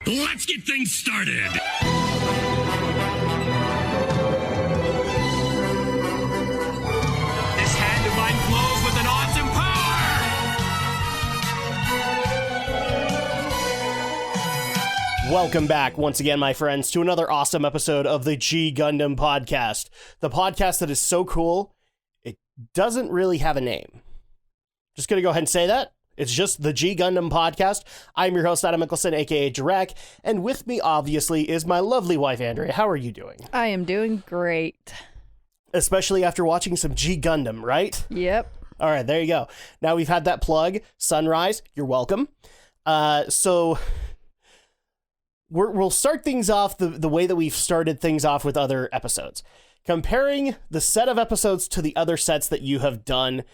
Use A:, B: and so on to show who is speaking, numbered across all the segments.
A: Let's get things started! This hand of mine glows with an awesome power!
B: Welcome back once again, my friends, to another awesome episode of the G Gundam podcast. The podcast that is so cool, it doesn't really have a name. Just gonna go ahead and say that. It's just the G Gundam podcast. I'm your host, Adam Mickelson, aka Drak, and with me, obviously, is my lovely wife, Andrea. How are you doing?
C: I am doing great.
B: Especially after watching some G Gundam, right?
C: Yep.
B: All right, there you go. Now we've had that plug. Sunrise, you're welcome. So we'll start things off the way that we've started things off with other episodes. Comparing the set of episodes to the other sets that you have done.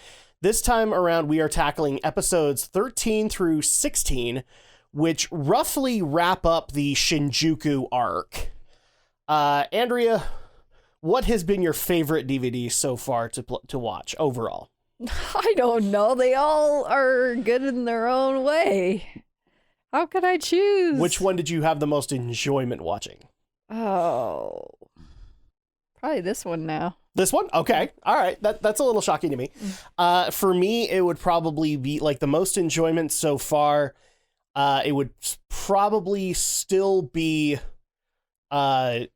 B: This time around, we are tackling episodes 13 through 16, which roughly wrap up the Shinjuku arc. Andrea, what has been your favorite DVD so far to watch overall?
C: I don't know. They all are good in their own way. How could I choose?
B: Which one did you have the most enjoyment watching?
C: Oh, probably this one now.
B: This one? Okay. All right. That's a little shocking to me. For me, it would probably be like the most enjoyment so far. It would probably still be DVD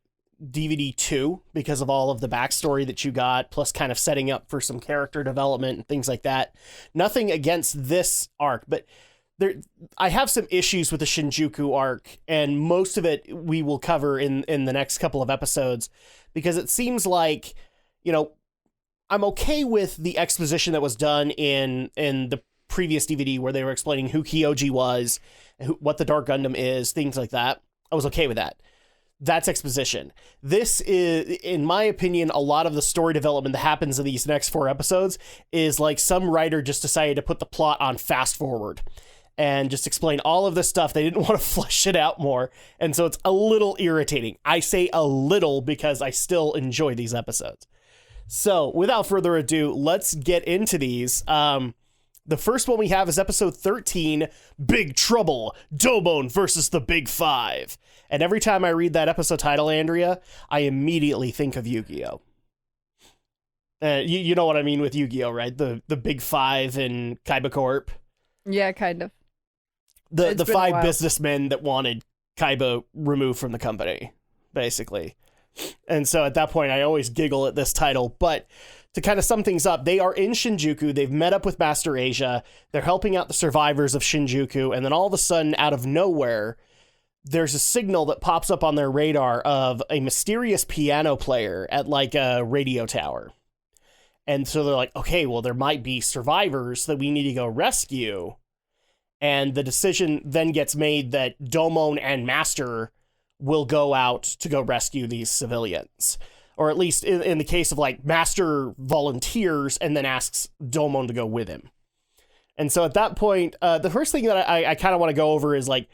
B: 2 because of all of the backstory that you got, plus kind of setting up for some character development and things like that. Nothing against this arc, but I have some issues with the Shinjuku arc, and most of it we will cover in the next couple of episodes, because it seems like, you know, I'm okay with the exposition that was done in the previous DVD where they were explaining who Kyoji was, what the Dark Gundam is, things like that. I was okay with that. That's exposition. This is, in my opinion, a lot of the story development that happens in these next 4 episodes is like some writer just decided to put the plot on fast forward and just explain all of this stuff. They didn't want to flesh it out more. And so it's a little irritating. I say a little because I still enjoy these episodes. So without further ado, let's get into these. The first one we have is episode 13, Big Trouble, DOMON versus the Big Five. And every time I read that episode title, Andrea, I immediately think of Yu-Gi-Oh! You know what I mean with Yu-Gi-Oh, right? The Big Five in Kaiba Corp.
C: Yeah, kind of.
B: The 5 businessmen that wanted Kaiba removed from the company, basically. And so at that point, I always giggle at this title. But to kind of sum things up, they are in Shinjuku. They've met up with Master Asia. They're helping out the survivors of Shinjuku. And then all of a sudden, out of nowhere, there's a signal that pops up on their radar of a mysterious piano player at like a radio tower. And so they're like, okay, well, there might be survivors that we need to go rescue. And the decision then gets made that Domon and Master will go out to go rescue these civilians. Or at least in the case of like Master volunteers and then asks Domon to go with him. And so at that point, the first thing that I kind of want to go over is like,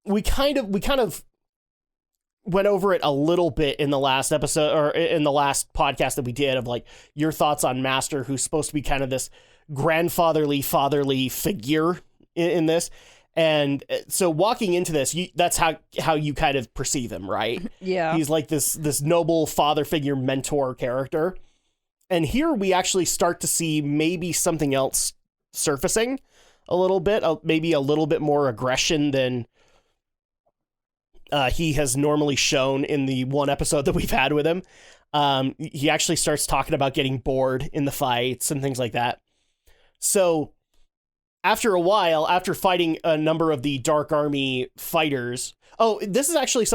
B: we kind of went over it a little bit in the last episode or in the last podcast that we did of like your thoughts on Master, who's supposed to be kind of this grandfatherly, fatherly figure in this. And so walking into this, that's how you kind of perceive him, right?
C: Yeah.
B: He's like this noble father figure mentor character. And here we actually start to see maybe something else surfacing a little bit, maybe a little bit more aggression than he has normally shown in the one episode that we've had with him. He actually starts talking about getting bored in the fights and things like that. So after a while, after fighting a number of the Dark Army fighters... Oh, this is actually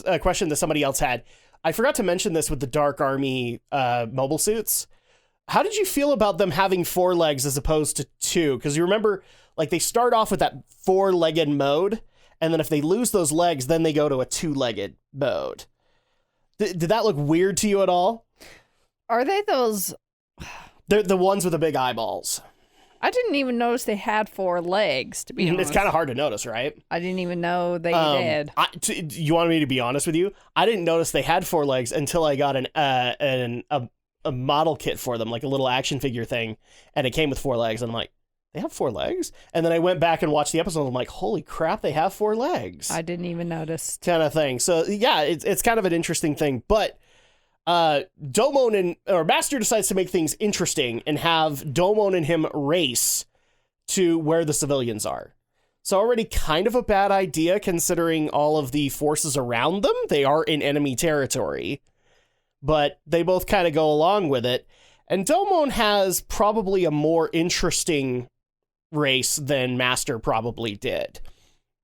B: a question that somebody else had. I forgot to mention this with the Dark Army mobile suits. How did you feel about them having 4 legs as opposed to 2? Because you remember, like, they start off with that 4-legged mode, and then if they lose those legs, then they go to a 2-legged mode. Did that look weird to you at all?
C: Are they those...
B: They're the ones with the big eyeballs.
C: I didn't even notice they had 4 legs, to be honest.
B: It's kind of hard to notice, right?
C: I didn't even know they did.
B: You want me to be honest with you? I didn't notice they had 4 legs until I got a model kit for them, like a little action figure thing, and it came with 4 legs, and I'm like, they have 4 legs? And then I went back and watched the episode. And I'm like, holy crap, they have 4 legs.
C: I didn't even notice.
B: Kind of thing. So yeah, it's kind of an interesting thing. But Domon or Master decides to make things interesting and have Domon and him race to where the civilians are. So already kind of a bad idea considering all of the forces around them. They are in enemy territory, but they both kind of go along with it. And Domon has probably a more interesting race than Master probably did,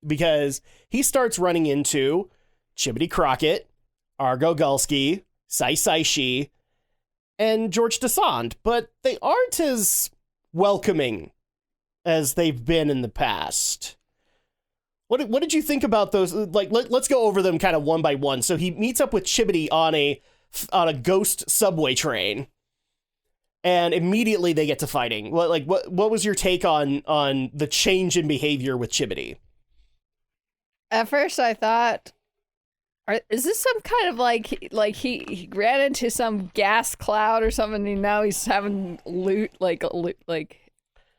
B: because he starts running into Chibity Crockett, Argo Gulski, Sai Shi, and George Desand, but they aren't as welcoming as they've been in the past. What did you think about those? Like, let's go over them kind of one by one. So he meets up with Chibity on a ghost subway train, and immediately they get to fighting. What was your take on the change in behavior with Chibity?
C: At first, I thought, is this some kind of like he ran into some gas cloud or something, and now he's having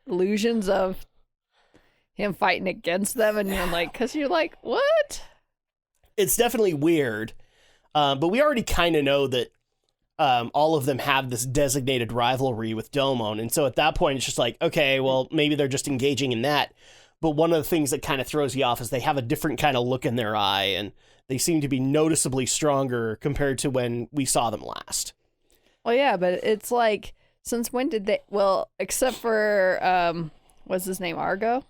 C: illusions of him fighting against them, and you're like, what? It's
B: definitely weird, but we already kind of know that all of them have this designated rivalry with Domon, and so at that point, it's just like, okay, well, maybe they're just engaging in that. But one of the things that kind of throws you off is they have a different kind of look in their eye, and they seem to be noticeably stronger compared to when we saw them last.
C: Well, yeah, but it's like, since when did they? Well, except for what's his name, Argo.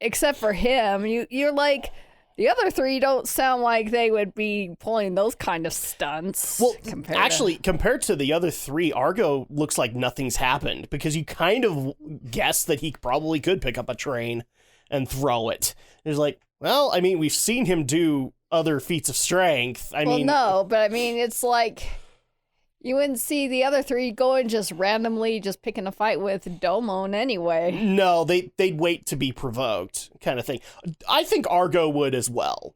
C: Except for him, you're like, the other 3 don't sound like they would be pulling those kind of stunts.
B: Well, compared to the other 3, Argo looks like nothing's happened, because you kind of guess that he probably could pick up a train and throw it. It's like, well, I mean, we've seen him do other feats of strength.
C: No, but I mean, it's like, you wouldn't see the other 3 going just randomly just picking a fight with Domon anyway.
B: No, they'd wait to be provoked, kind of thing. I think Argo would as well.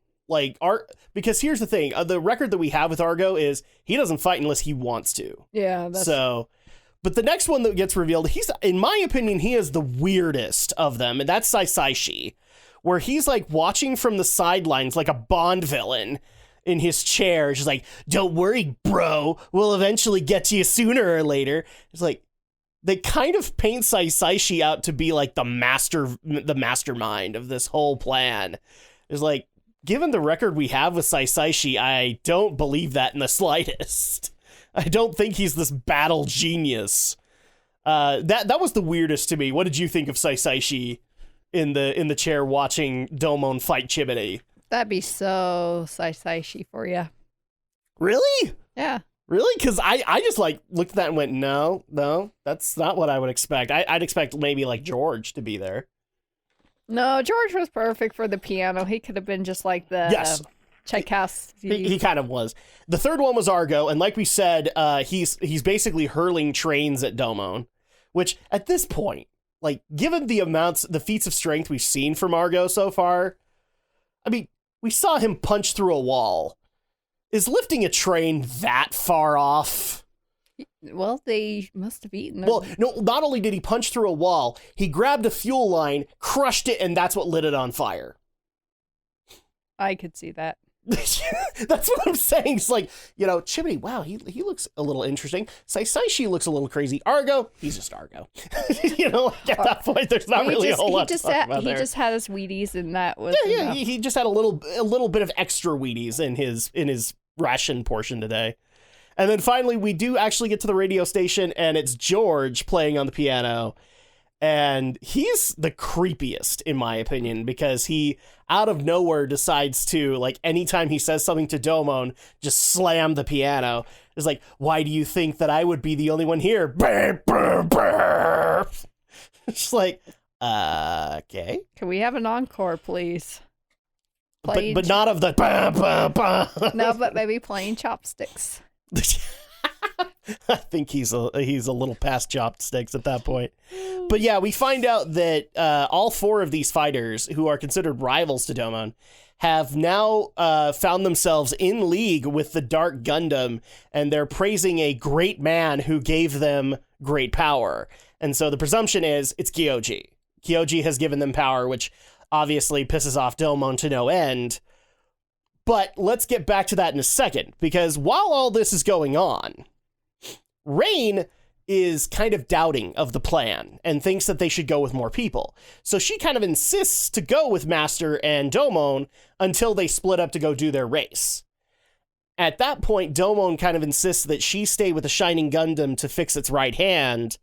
B: Because here's the thing, the record that we have with Argo is he doesn't fight unless he wants to.
C: Yeah,
B: but the next one that gets revealed, in my opinion, he is the weirdest of them, and that's Sai Shi, where he's like watching from the sidelines like a Bond villain in his chair, just like, don't worry, bro, we'll eventually get to you sooner or later. It's like, they kind of paint Sai Shi out to be like the mastermind of this whole plan. It's like, given the record we have with Sai Shi, I don't believe that in the slightest. I don't think he's this battle genius. That was the weirdest to me. What did you think of Sai Shi in the chair watching Domon fight Chibity?
C: That'd be so Sai Shi for you.
B: Really?
C: Yeah.
B: Really? Because I just like looked at that and went, no, that's not what I would expect. I'd expect maybe like George to be there.
C: No, George was perfect for the piano. He could have been just like the Tchaikovsky.
B: He kind of was. The third one was Argo, and like we said, he's basically hurling trains at Domon, which at this point, like given the feats of strength we've seen from Argo so far, I mean, we saw him punch through a wall. Is lifting a train that far off?
C: Well, they must have eaten them.
B: Well, no, not only did he punch through a wall, he grabbed a fuel line, crushed it, and that's what lit it on fire.
C: I could see that.
B: That's what I'm saying. It's like, Chibity, wow, he looks a little interesting. Sai Shi looks a little crazy. Argo, he's just Argo. At that point, there's not really a whole lot to talk about there.
C: He just had his Wheaties, and that was
B: enough. He just had a little bit of extra Wheaties in his ration portion today. And then finally, we do actually get to the radio station, and it's George playing on the piano. And he's the creepiest, in my opinion, because he, out of nowhere, decides to, like, anytime he says something to Domon, just slam the piano. It's like, why do you think that I would be the only one here? It's like, okay.
C: Can we have an encore, please?
B: But not of the...
C: No, but maybe playing chopsticks.
B: I think he's a little past chopsticks at that point. But yeah, we find out that all 4 of these fighters, who are considered rivals to Domon, have now found themselves in league with the Dark Gundam, and they're praising a great man who gave them great power. And so the presumption is it's Kyoji. Kyoji has given them power, which obviously pisses off Domon to no end. But let's get back to that in a second, because while all this is going on, Rain is kind of doubting of the plan and thinks that they should go with more people. So she kind of insists to go with Master and Domon until they split up to go do their race. At that point, Domon kind of insists that she stay with the Shining Gundam to fix its right hand.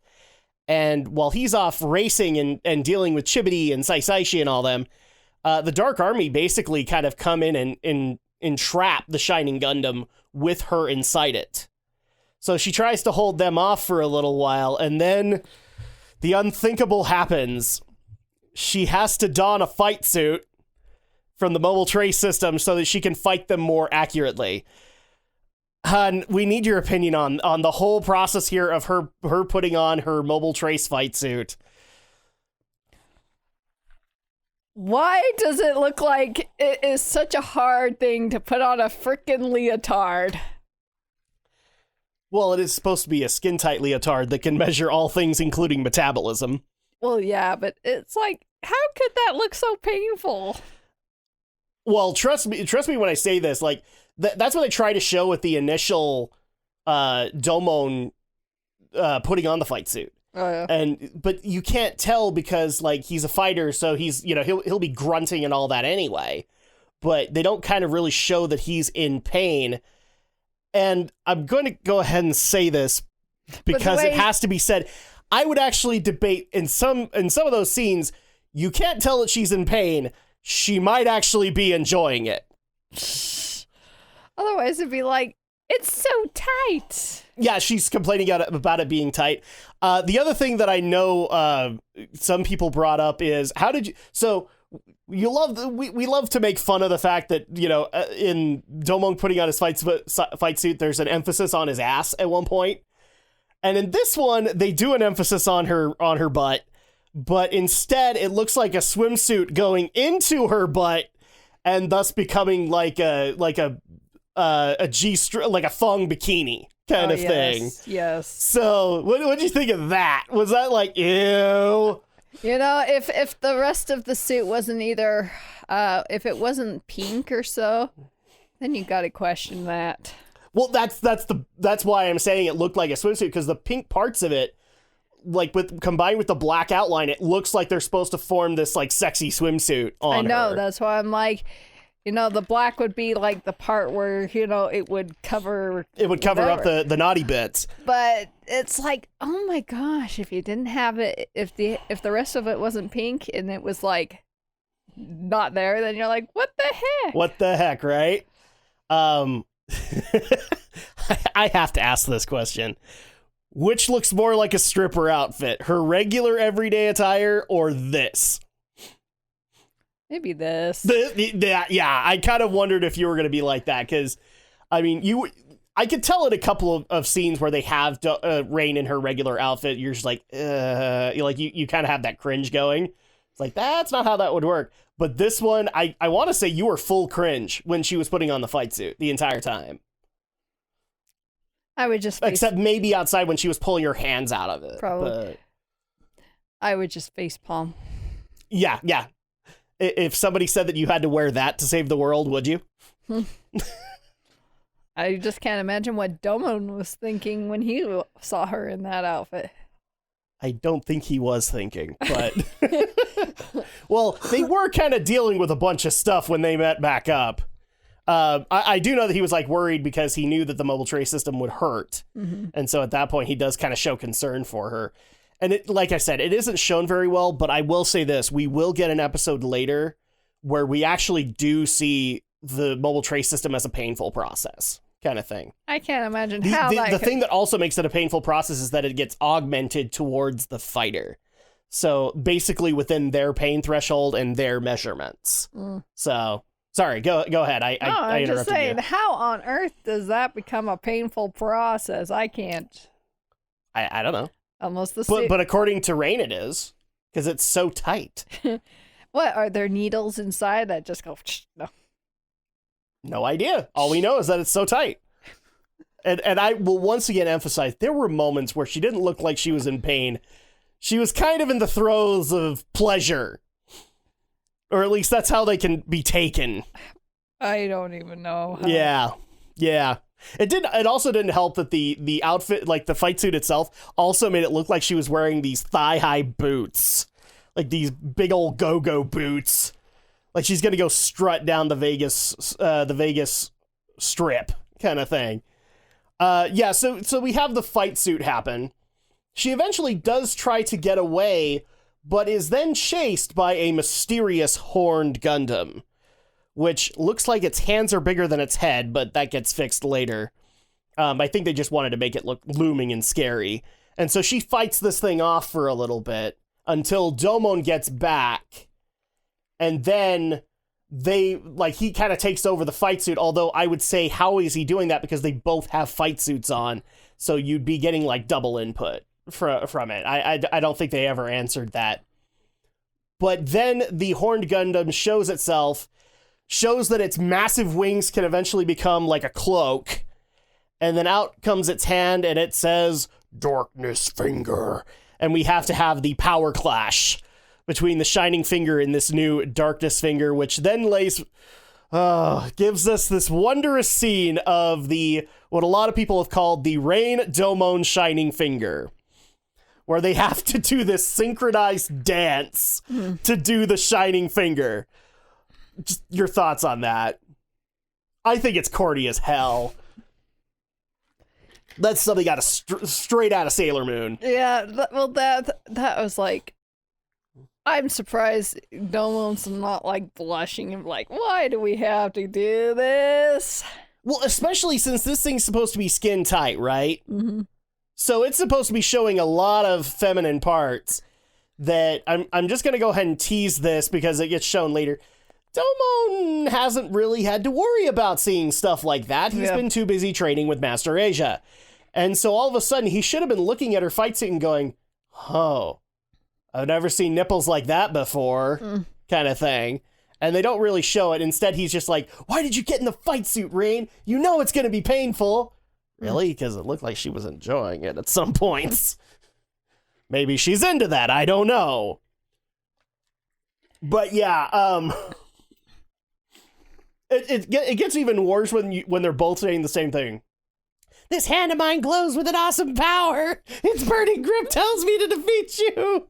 B: And while he's off racing and dealing with Chibity and Saisaishi and all them, the Dark Army basically kind of come in and entrap the Shining Gundam with her inside it. So she tries to hold them off for a little while, and then the unthinkable happens. She has to don a fight suit from the mobile trace system so that she can fight them more accurately. Han, we need your opinion on the whole process here of her putting on her mobile trace fight suit.
C: Why does it look like it is such a hard thing to put on a frickin' leotard?
B: Well, it is supposed to be a skin-tight leotard that can measure all things, including metabolism.
C: Well, yeah, but it's like, how could that look so painful?
B: Well, trust me when I say this, like, that's what they try to show with the initial Domon putting on the fight suit.
C: Oh, yeah.
B: But you can't tell because, like, he's a fighter, so he's, he'll be grunting and all that anyway. But they don't kind of really show that he's in pain. And I'm going to go ahead and say this because it has to be said. I would actually debate in some of those scenes, you can't tell that she's in pain. She might actually be enjoying it.
C: Otherwise, it'd be like, it's so tight.
B: Yeah, she's complaining about it being tight. The other thing that I know some people brought up is, how did you... So... we love to make fun of the fact that, in Domon putting on his fight suit, there's an emphasis on his ass at one point. And in this one, they do an emphasis on her butt, but instead it looks like a swimsuit going into her butt and thus becoming like a G-string, like a thong bikini kind of thing.
C: Yes.
B: So what do you think of that? Was that like, ew?
C: If the rest of the suit wasn't either, if it wasn't pink or so, then you got to question that.
B: Well, that's why I'm saying it looked like a swimsuit, because the pink parts of it, like combined with the black outline, it looks like they're supposed to form this like sexy swimsuit on her.
C: I know, that's why I'm like, the black would be like the part where, it would cover...
B: It would cover up the naughty bits.
C: But it's like, oh my gosh, if you didn't have it, if the rest of it wasn't pink and it was like not there, then you're like, what the heck?
B: What the heck, right? I have to ask this question. Which looks more like a stripper outfit? Her regular everyday attire or this?
C: Maybe this.
B: Yeah, I kind of wondered if you were going to be like that, because, I mean, I could tell in a couple of scenes where they have Rain in her regular outfit, you're just like, you kind of have that cringe going. It's like, that's not how that would work. But this one, I want to say you were full cringe when she was putting on the fight suit the entire time.
C: I would just...
B: Except maybe outside when she was pulling her hands out of it.
C: Probably.
B: But...
C: I would just facepalm.
B: Yeah. If somebody said that you had to wear that to save the world, would you?
C: I just can't imagine what Domon was thinking when he saw her in that outfit.
B: I don't think he was thinking, but... Well, they were kind of dealing with a bunch of stuff when they met back up. I do know that he was like worried because he knew that the mobile trace system would hurt. Mm-hmm. And so at that point, he does kind of show concern for her. And it, like I said, it isn't shown very well, but I will say this. We will get an episode later where we actually do see the mobile trace system as a painful process kind of thing.
C: I can't imagine how
B: the thing that also makes it a painful process is that it gets augmented towards the fighter. So basically within their pain threshold and their measurements. So, sorry, go ahead. I interrupted
C: just saying,
B: you.
C: How on earth does that become a painful process? I can't.
B: I don't know.
C: Almost the same.
B: But according to Rain, it is, because it's so tight.
C: What, are there needles inside that just go, no?
B: No idea. All we know is that it's so tight. And I will once again emphasize, there were moments where she didn't look like she was in pain. She was kind of in the throes of pleasure. Or at least that's how they can be taken.
C: I don't even know.
B: Yeah. It also didn't help that the outfit, like the fight suit itself, also made it look like she was wearing these thigh-high boots. Like these big old go-go boots. Like she's gonna go strut down the Vegas Strip kind of thing. So we have the fight suit happen. She eventually does try to get away, but is then chased by a mysterious horned Gundam, which looks like its hands are bigger than its head, but that gets fixed later. I think they just wanted to make it look looming and scary. And so she fights this thing off for a little bit until DOMON gets back. And then he kind of takes over the fight suit, although I would say, how is he doing that? Because they both have fight suits on, so you'd be getting like double input from it. I don't think they ever answered that. But then the Horned Gundam shows that its massive wings can eventually become like a cloak, and then out comes its hand and it says, Darkness Finger. And we have to have the power clash between the Shining Finger and this new Darkness Finger, which then gives us this wondrous scene of what a lot of people have called the Rain DOMON Shining Finger, where they have to do this synchronized dance to do the Shining Finger. Just your thoughts on that? I think it's corny as hell. That's something out of straight out of Sailor Moon.
C: Yeah, that was like, I'm surprised DOMON's not like blushing and like, why do we have to do this?
B: Well, especially since this thing's supposed to be skin tight, right? Mm-hmm. So it's supposed to be showing a lot of feminine parts. That I'm just gonna go ahead and tease this because it gets shown later. DOMON hasn't really had to worry about seeing stuff like that. He's been too busy training with Master Asia. And so all of a sudden, he should have been looking at her fight suit and going, oh, I've never seen nipples like that before, kind of thing. And they don't really show it. Instead, he's just like, why did you get in the fight suit, Rain? You know it's going to be painful. Really? Because it looked like she was enjoying it at some points. Maybe she's into that. I don't know. But yeah, it gets even worse when they're both saying the same thing. This hand of mine glows with an awesome power. Its burning grip tells me to defeat you.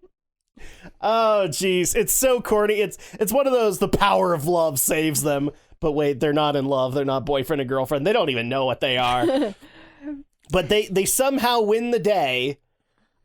B: Oh, geez. It's so corny. It's one of those, the power of love saves them. But wait, they're not in love. They're not boyfriend and girlfriend. They don't even know what they are. But they somehow win the day.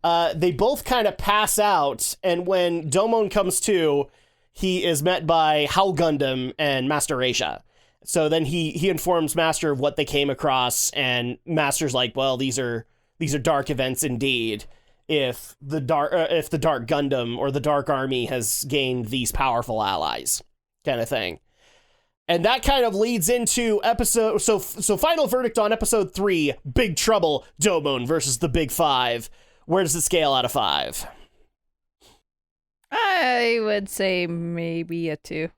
B: They both kind of pass out. And when DOMON comes to, he is met by How Gundam and Master Asia. So then he informs Master of what they came across, and Master's like, well, these are dark events indeed. If the dark Gundam or the Dark Army has gained these powerful allies, kind of thing. And that kind of leads into so final verdict on episode 3, Big Trouble, DOMON versus the Big Five. Where does it scale out of 5?
C: I would say maybe a 2.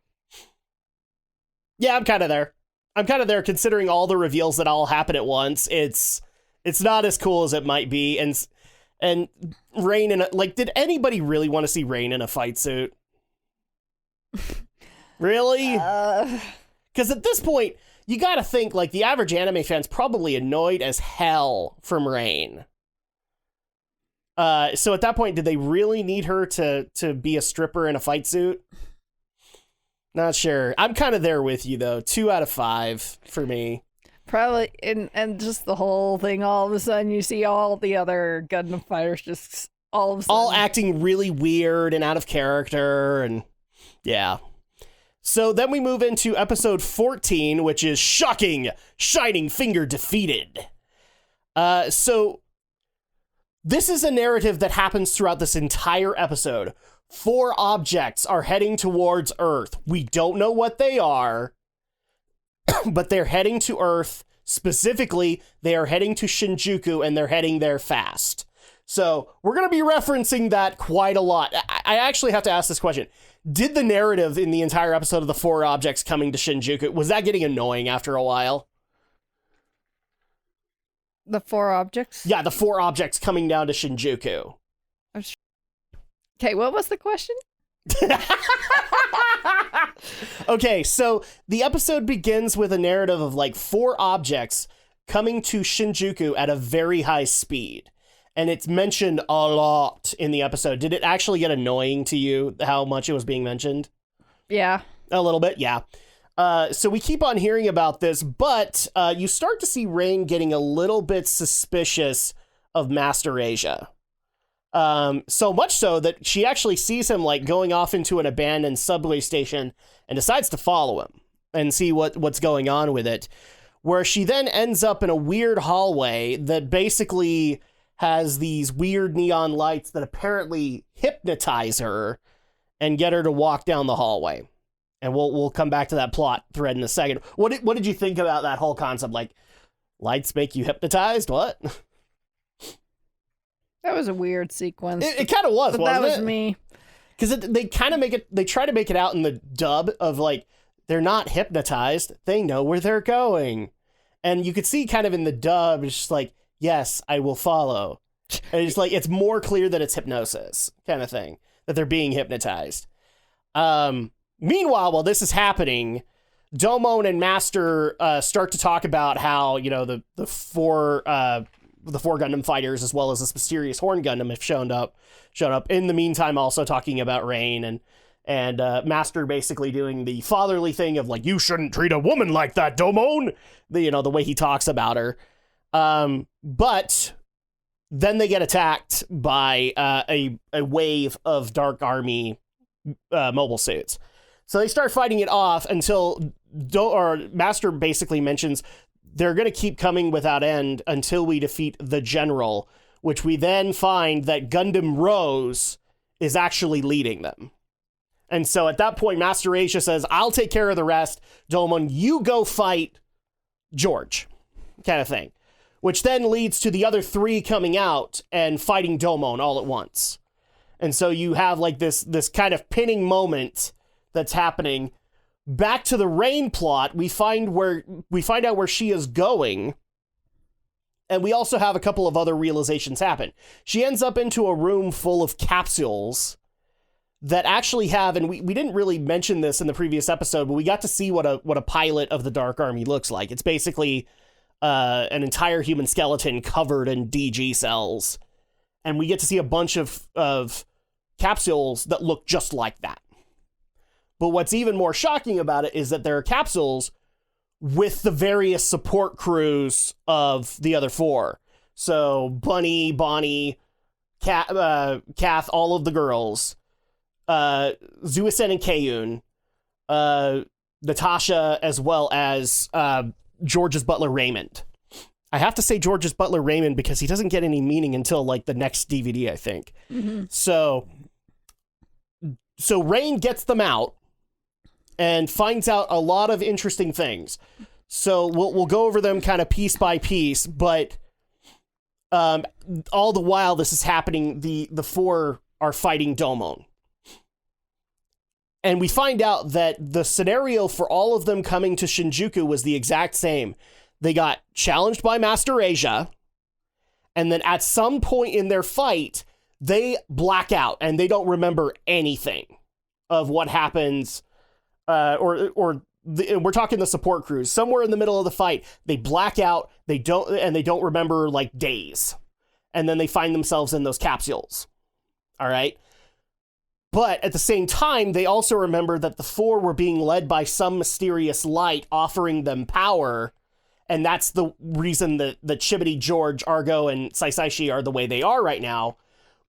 B: Yeah, I'm kind of there considering all the reveals that all happen at once. It's not as cool as it might be. And Rain did anybody really want to see Rain in a fight suit? Really? Because at this point, you got to think like the average anime fan's probably annoyed as hell from Rain. So at that point, did they really need her to be a stripper in a fight suit? Not sure. I'm kind of there with you, though. 2 out of 5 for me.
C: Probably, and just the whole thing, all of a sudden you see all the other Gundam fighters just all of a sudden.
B: All acting really weird and out of character, and yeah. So then we move into episode 14, which is Shocking! Shining Finger Defeated. So this is a narrative that happens throughout this entire episode. 4 objects are heading towards Earth. We don't know what they are, but they're heading to Earth. Specifically, they are heading to Shinjuku, and they're heading there fast. So we're going to be referencing that quite a lot. I actually have to ask this question. Did the narrative in the entire episode of the 4 objects coming to Shinjuku, was that getting annoying after a while?
C: The 4 objects?
B: Yeah, the 4 objects coming down to Shinjuku.
C: Okay, what was the question?
B: Okay, so the episode begins with a narrative of like 4 objects coming to Shinjuku at a very high speed. And it's mentioned a lot in the episode. Did it actually get annoying to you how much it was being mentioned?
C: Yeah.
B: A little bit, yeah. So we keep on hearing about this, but you start to see Rain getting a little bit suspicious of Master Asia. So much so that she actually sees him like going off into an abandoned subway station and decides to follow him and see what's going on with it, where she then ends up in a weird hallway that basically has these weird neon lights that apparently hypnotize her and get her to walk down the hallway. And we'll come back to that plot thread in a second. What did you think about that whole concept? Like, lights make you hypnotized? What?
C: That was a weird sequence.
B: It kind of was, wasn't it?
C: That was me.
B: Because they kind of they try to make it out in the dub of like, they're not hypnotized. They know where they're going. And you could see kind of in the dub, it's just like, yes, I will follow. And it's like, it's more clear that it's hypnosis kind of thing, that they're being hypnotized. Meanwhile, while this is happening, Domon and Master start to talk about how, you know, the four Gundam fighters, as well as this mysterious Horn Gundam, have shown up. In the meantime, also talking about Rain and Master basically doing the fatherly thing of like, you shouldn't treat a woman like that, Domon. The way he talks about her. But then they get attacked by a wave of Dark Army mobile suits. So they start fighting it off until Master basically mentions they're going to keep coming without end until we defeat the General, which we then find that Gundam Rose is actually leading them. And so at that point, Master Asia says, I'll take care of the rest. Domon, you go fight George, kind of thing. Which then leads to the other 3 coming out and fighting Domon all at once. And so you have like this kind of pinning moment that's happening. Back to the Rain plot, we find out where she is going. And we also have a couple of other realizations happen. She ends up into a room full of capsules that actually have, and we didn't really mention this in the previous episode, but we got to see what a pilot of the Dark Army looks like. It's basically an entire human skeleton covered in DG cells. And we get to see a bunch of capsules that look just like that. But what's even more shocking about it is that there are capsules with the various support crews of the other 4. So Bunny, Bonnie, Kath, all of the girls, Zuisen and Kayun, Natasha, as well as George's butler Raymond. I have to say George's butler Raymond because he doesn't get any meaning until like the next DVD, I think. Mm-hmm. So Rain gets them out and finds out a lot of interesting things. So we'll go over them kind of piece by piece, but all the while this is happening, the 4 are fighting Domon. And we find out that the scenario for all of them coming to Shinjuku was the exact same. They got challenged by Master Asia, and then at some point in their fight, they black out and they don't remember anything of what happens. We're talking the support crews. Somewhere in the middle of the fight, they black out. They don't remember like days, and then they find themselves in those capsules. All right. But at the same time, they also remember that the 4 were being led by some mysterious light offering them power. And that's the reason that Chibity, George, Argo, and Saisaishi are the way they are right now.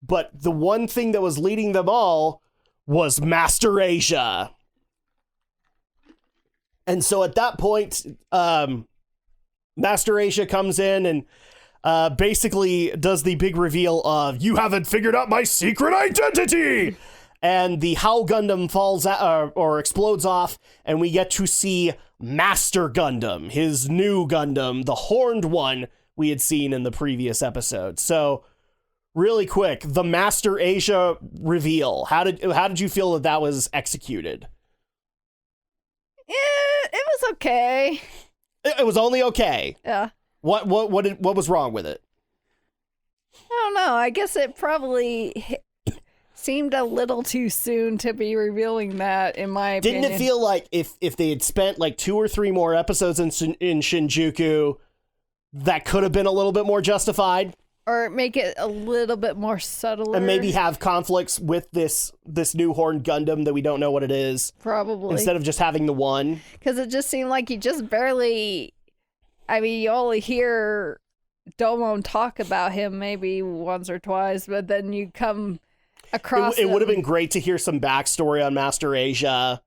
B: But the one thing that was leading them all was Master Asia. And so at that point, Master Asia comes in and basically does the big reveal of, you haven't figured out my secret identity! And the How Gundam falls out, or explodes off, and we get to see Master Gundam, his new Gundam, the horned one we had seen in the previous episode. So, really quick, the Master Asia reveal. How did you feel that was executed?
C: Yeah, it was okay.
B: It was only okay.
C: Yeah.
B: What was wrong with it?
C: I don't know. I guess it probably seemed a little too soon to be revealing that, in my opinion.
B: Didn't it feel like if they had spent like 2 or 3 more episodes in Shinjuku, that could have been a little bit more justified?
C: Or make it a little bit more subtle.
B: And maybe have conflicts with this new horned Gundam that we don't know what it is.
C: Probably.
B: Instead of just having the one.
C: Because it just seemed like you just barely... I mean, you only hear Domon talk about him maybe once or twice, but then you come across
B: It would have been great to hear some backstory on Master Asia.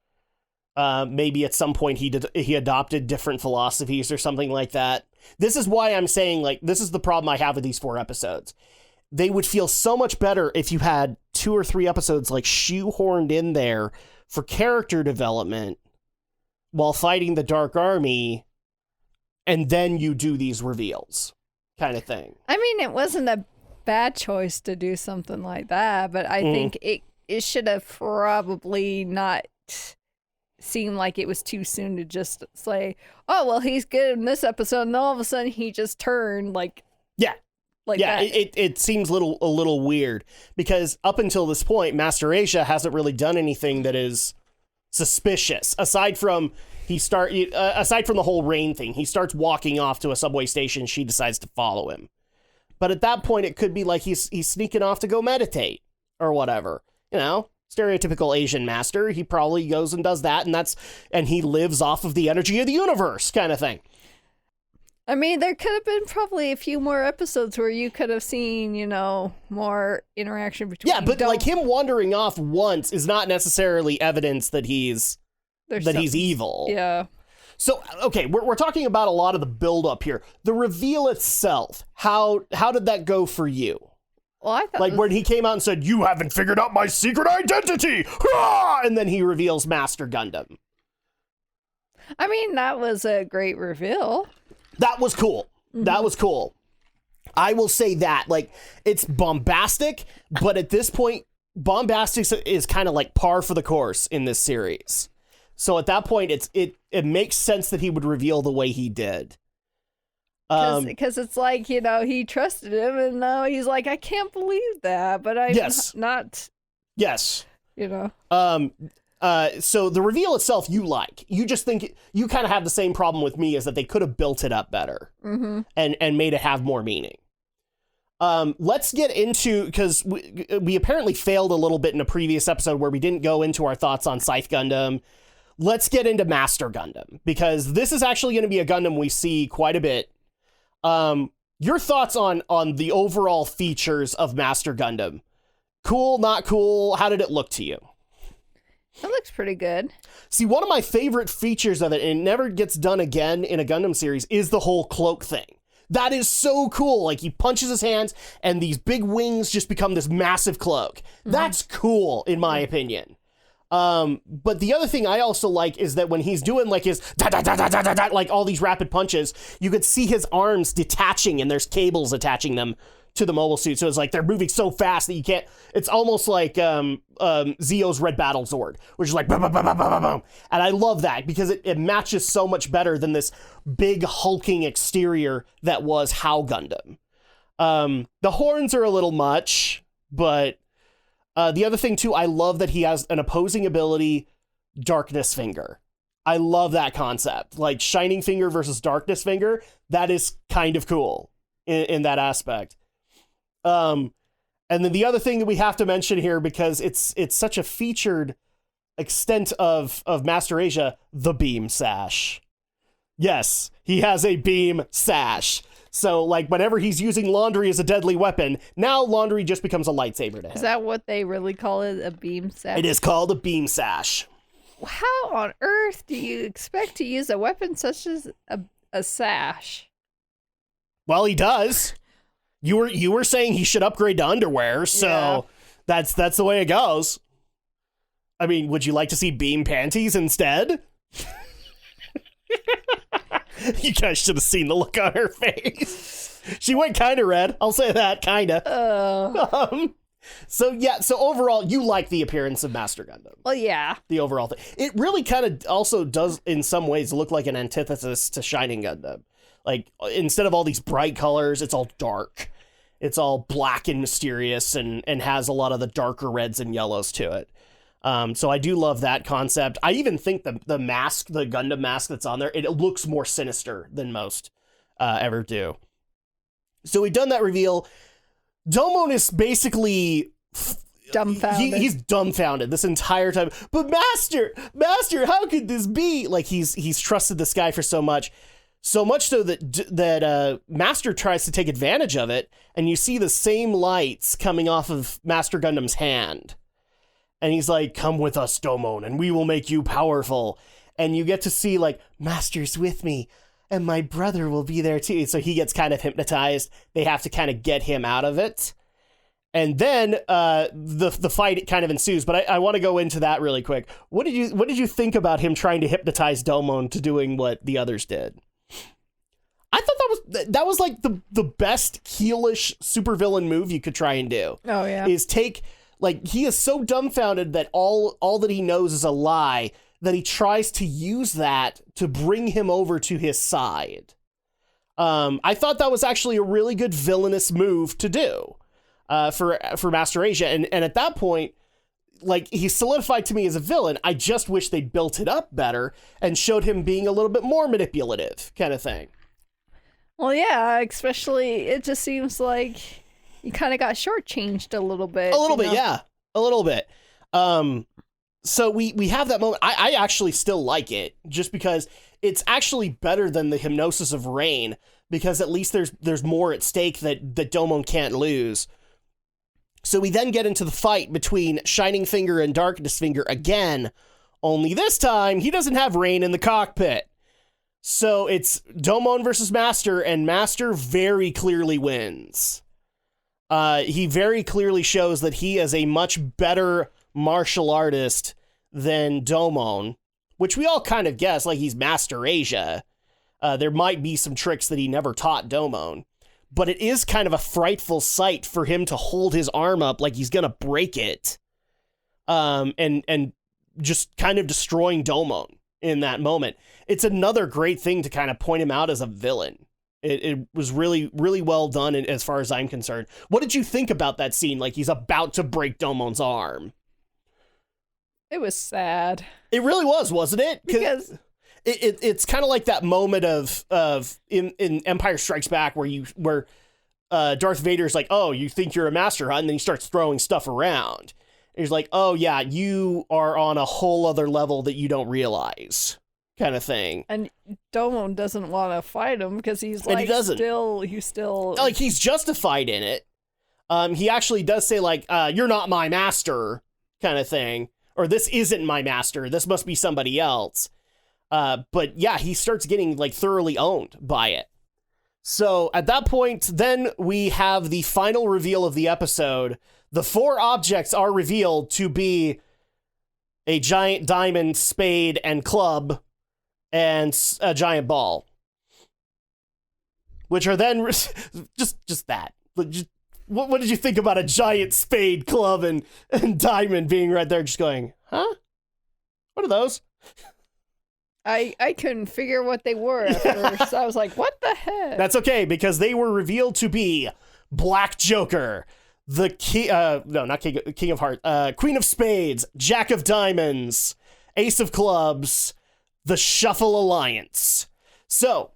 B: Maybe at some point he adopted different philosophies or something like that. This is why I'm saying, like, this is the problem I have with these 4 episodes. They would feel so much better if you had 2 or 3 episodes, like, shoehorned in there for character development while fighting the Dark Army, and then you do these reveals, kind of thing.
C: I mean, it wasn't a bad choice to do something like that, but I think it should have probably not seemed like it was too soon to just say, oh, well, he's good in this episode, and all of a sudden he just turned like that.
B: It seems a little weird, because up until this point, Master Asia hasn't really done anything that is suspicious, aside from the whole rain thing. He starts walking off to a subway station, she decides to follow him. But at that point, it could be like he's sneaking off to go meditate or whatever, you know? Stereotypical Asian master. He probably goes and does that, and he lives off of the energy of the universe, kind of thing.
C: I mean, there could have been probably a few more episodes where you could have seen, more interaction between.
B: Yeah, but like him wandering off once is not necessarily evidence that he's evil.
C: Yeah.
B: So, okay, we're talking about a lot of the build-up here. The reveal itself, how did that go for you?
C: Well, I thought
B: when he came out and said, "You haven't figured out my secret identity!" And then he reveals Master Gundam.
C: I mean, that was a great reveal.
B: That was cool. Mm-hmm. That was cool. I will say that. Like, it's bombastic, but at this point, bombastic is kind of like par for the course in this series. So at that point, it makes sense that he would reveal the way he did.
C: Because it's like, he trusted him, and now he's like, I can't believe that, but I'm not.
B: Yes.
C: So
B: the reveal itself, you like. You just think, you kind of have the same problem with me, is that they could have built it up better and made it have more meaning. Let's get into, because we apparently failed a little bit in a previous episode where we didn't go into our thoughts on Scythe Gundam. Let's get into Master Gundam, because this is actually going to be a Gundam we see quite a bit. Your thoughts on the overall features of Master Gundam? Cool, not cool? How did it look to you?
C: It looks pretty good.
B: See, one of my favorite features of it, and it never gets done again in a Gundam series, is the whole cloak thing. That is so cool. Like, he punches his hands, and these big wings just become this massive cloak. That's cool, in my opinion. But the other thing I also like is that when he's doing like his like all these rapid punches, you could see his arms detaching, and there's cables attaching them to the mobile suit. So it's like they're moving so fast that you can't. It's almost like Zio's Red Battle Zord, which is like boom, boom, boom, boom, boom, boom. And I love that because it matches so much better than this big hulking exterior that was HAL Gundam. The horns are a little much, but. The other thing, too, I love that he has an opposing ability, Darkness Finger. I love that concept. Like, Shining Finger versus Darkness Finger, that is kind of cool in that aspect. And then the other thing that we have to mention here, because it's such a featured extent of Master Asia, the beam sash. Yes, he has a beam sash. So, like, whenever he's using laundry as a deadly weapon, now laundry just becomes a lightsaber to him.
C: Is that what they really call it, a beam sash?
B: It is called a beam sash.
C: How on earth do you expect to use a weapon such as a sash?
B: Well, he does. You were saying he should upgrade to underwear, so that's the way it goes. I mean, would you like to see beam panties instead? You guys should have seen the look on her face. She went kind of red. I'll say that, kind of. So overall, you like the appearance of Master Gundam.
C: Well, yeah.
B: The overall thing. It really kind of also does, in some ways, look like an antithesis to Shining Gundam. Like, instead of all these bright colors, it's all dark. It's all black and mysterious and has a lot of the darker reds and yellows to it. So I do love that concept. I even think the mask, the Gundam mask that's on there, it looks more sinister than most ever do. So we've done that reveal. Domon is basically
C: dumbfounded.
B: He's dumbfounded this entire time. But Master, how could this be? Like he's trusted this guy for so much so that Master tries to take advantage of it, and you see the same lights coming off of Master Gundam's hand. And he's like, "Come with us, Domon, and we will make you powerful." And you get to see, like, Master's with me, and my brother will be there too. So he gets kind of hypnotized. They have to kind of get him out of it. And then the fight kind of ensues. But I want to go into that really quick. What did you think about him trying to hypnotize Domon to doing what the others did? I thought that was like the best heelish supervillain move you could try and do.
C: Oh yeah.
B: Is take, like, he is so dumbfounded that all that he knows is a lie, that he tries to use that to bring him over to his side. I thought that was actually a really good villainous move to do for Master Asia. And at that point, like, he solidified to me as a villain. I just wish they'd built it up better and showed him being a little bit more manipulative kind of thing.
C: Well, yeah, especially it just seems like you kind of got shortchanged a little bit.
B: A little bit, yeah. A little bit. So we have that moment. I actually still like it, just because it's actually better than the hypnosis of Rain, because at least there's more at stake that Domon can't lose. So we then get into the fight between Shining Finger and Darkness Finger again, only this time he doesn't have Rain in the cockpit. So it's Domon versus Master, and Master very clearly wins. He very clearly shows that he is a much better martial artist than Domon, which we all kind of guess, like, he's Master Asia. There might be some tricks that he never taught Domon, but it is kind of a frightful sight for him to hold his arm up like he's gonna break it, and just kind of destroying Domon in that moment. It's another great thing to kind of point him out as a villain. It was really, really well done as far as I'm concerned. What did you think about that scene? Like, he's about to break Domon's arm.
C: It was sad.
B: It really was, wasn't it?
C: Because
B: it's kind of like that moment of in Empire Strikes Back where Darth Vader's like, "Oh, you think you're a master, huh?" And then he starts throwing stuff around. And he's like, "Oh yeah, you are on a whole other level that you don't realize," kind of thing.
C: And Domon doesn't want to fight him because he's like, he's still
B: like, he's justified in it. He actually does say, like, "You're not my master," kind of thing. Or, "This isn't my master. This must be somebody else." But yeah, he starts getting, like, thoroughly owned by it. So at that point, then we have the final reveal of the episode. The 4 objects are revealed to be a giant diamond, spade, and club, and a giant ball. Which are then just that. What did you think about a giant spade, club, and diamond being right there, just going, huh? What are those?
C: I couldn't figure what they were at first. I was like, what the heck?
B: That's okay, because they were revealed to be Black Joker, the King of Hearts, Queen of Spades, Jack of Diamonds, Ace of Clubs, the Shuffle Alliance. So,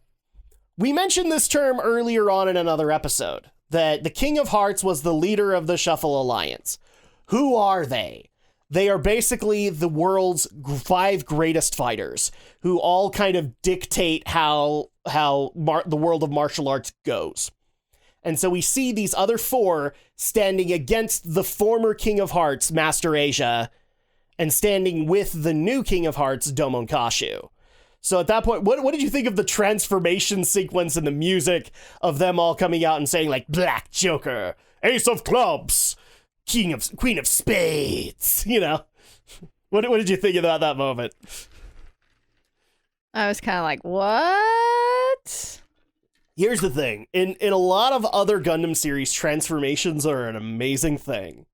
B: we mentioned this term earlier on in another episode, that the King of Hearts was the leader of the Shuffle Alliance. Who are they? They are basically the world's 5 greatest fighters, who all kind of dictate how the world of martial arts goes. And so we see these other 4 standing against the former King of Hearts, Master Asia, and standing with the new King of Hearts, Domon Kashu. So at that point, what did you think of the transformation sequence and the music of them all coming out and saying, like, Black Joker, Ace of Clubs, Queen of Spades, you know? What did you think about that moment?
C: I was kind of like, what?
B: Here's the thing. In a lot of other Gundam series, transformations are an amazing thing.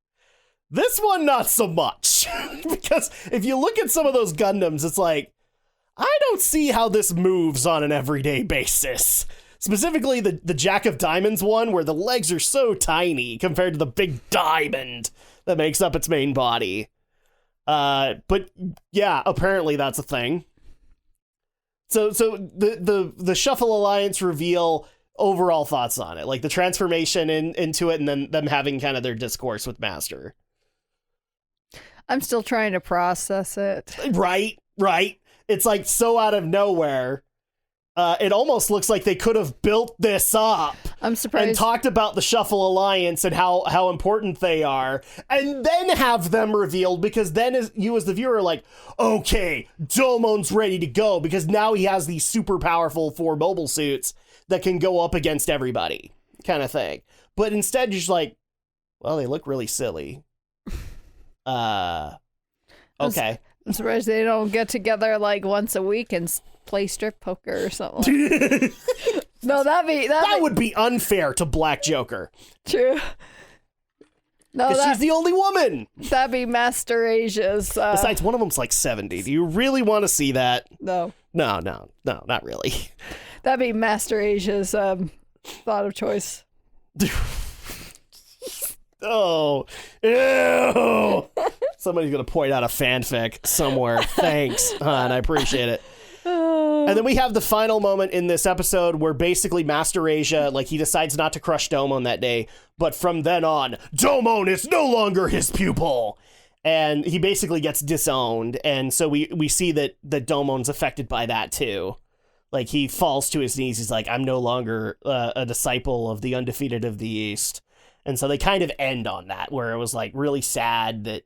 B: This one, not so much. Because if you look at some of those Gundams, it's like, I don't see how this moves on an everyday basis. Specifically the Jack of Diamonds one, where the legs are so tiny compared to the big diamond that makes up its main body. But yeah, apparently that's a thing. So the Shuffle Alliance reveal, overall thoughts on it, like the transformation into it, and then them having kind of their discourse with Master.
C: I'm still trying to process it.
B: Right. It's like so out of nowhere. It almost looks like they could have built this up.
C: I'm surprised.
B: And talked about the Shuffle Alliance and how important they are, and then have them revealed, because then you as the viewer are like, okay, Domon's ready to go, because now he has these super powerful 4 mobile suits that can go up against everybody, kind of thing. But instead, you're just like, well, they look really silly. Okay.
C: I'm surprised they don't get together like once a week and play strip poker or something. No, that
B: would be unfair to Black Joker.
C: True. No,
B: she's the only woman.
C: That'd be Master Asia's.
B: Besides, one of them's like 70. Do you really want to see that?
C: No,
B: not really.
C: That'd be Master Asia's thought of choice.
B: Oh, ew. Somebody's going to point out a fanfic somewhere. Thanks, hon. I appreciate it. And then we have the final moment in this episode where basically Master Asia, like, he decides not to crush Domon that day, but from then on, Domon is no longer his pupil. And he basically gets disowned. And so we see that Domon's affected by that too. Like, he falls to his knees. He's like, I'm no longer a disciple of the undefeated of the East. And so they kind of end on that, where it was like really sad that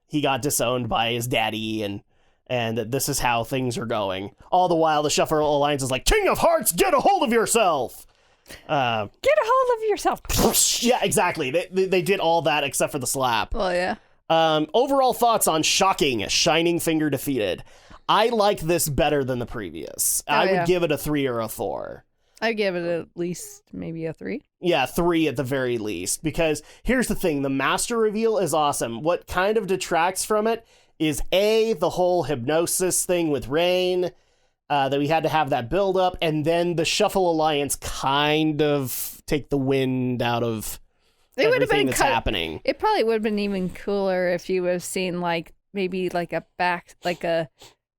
B: he got disowned by his daddy and that this is how things are going. All the while, the Shuffle Alliance is like, King of Hearts, get a hold of yourself!
C: Get a hold of yourself!
B: Yeah, exactly. They did all that except for the slap.
C: Oh, yeah.
B: Overall thoughts on Shocking, Shining Finger Defeated. I like this better than the previous. I would give it a 3 or a 4.
C: I'd give it at least maybe a 3.
B: Yeah, 3 at the very least. Because here's the thing, the Master reveal is awesome. What kind of detracts from it is the whole hypnosis thing with Rain, that we had to have that build up, and then the Shuffle Alliance kind of take the wind out of everything that's happening.
C: It probably would have been even cooler if you would have seen like maybe like a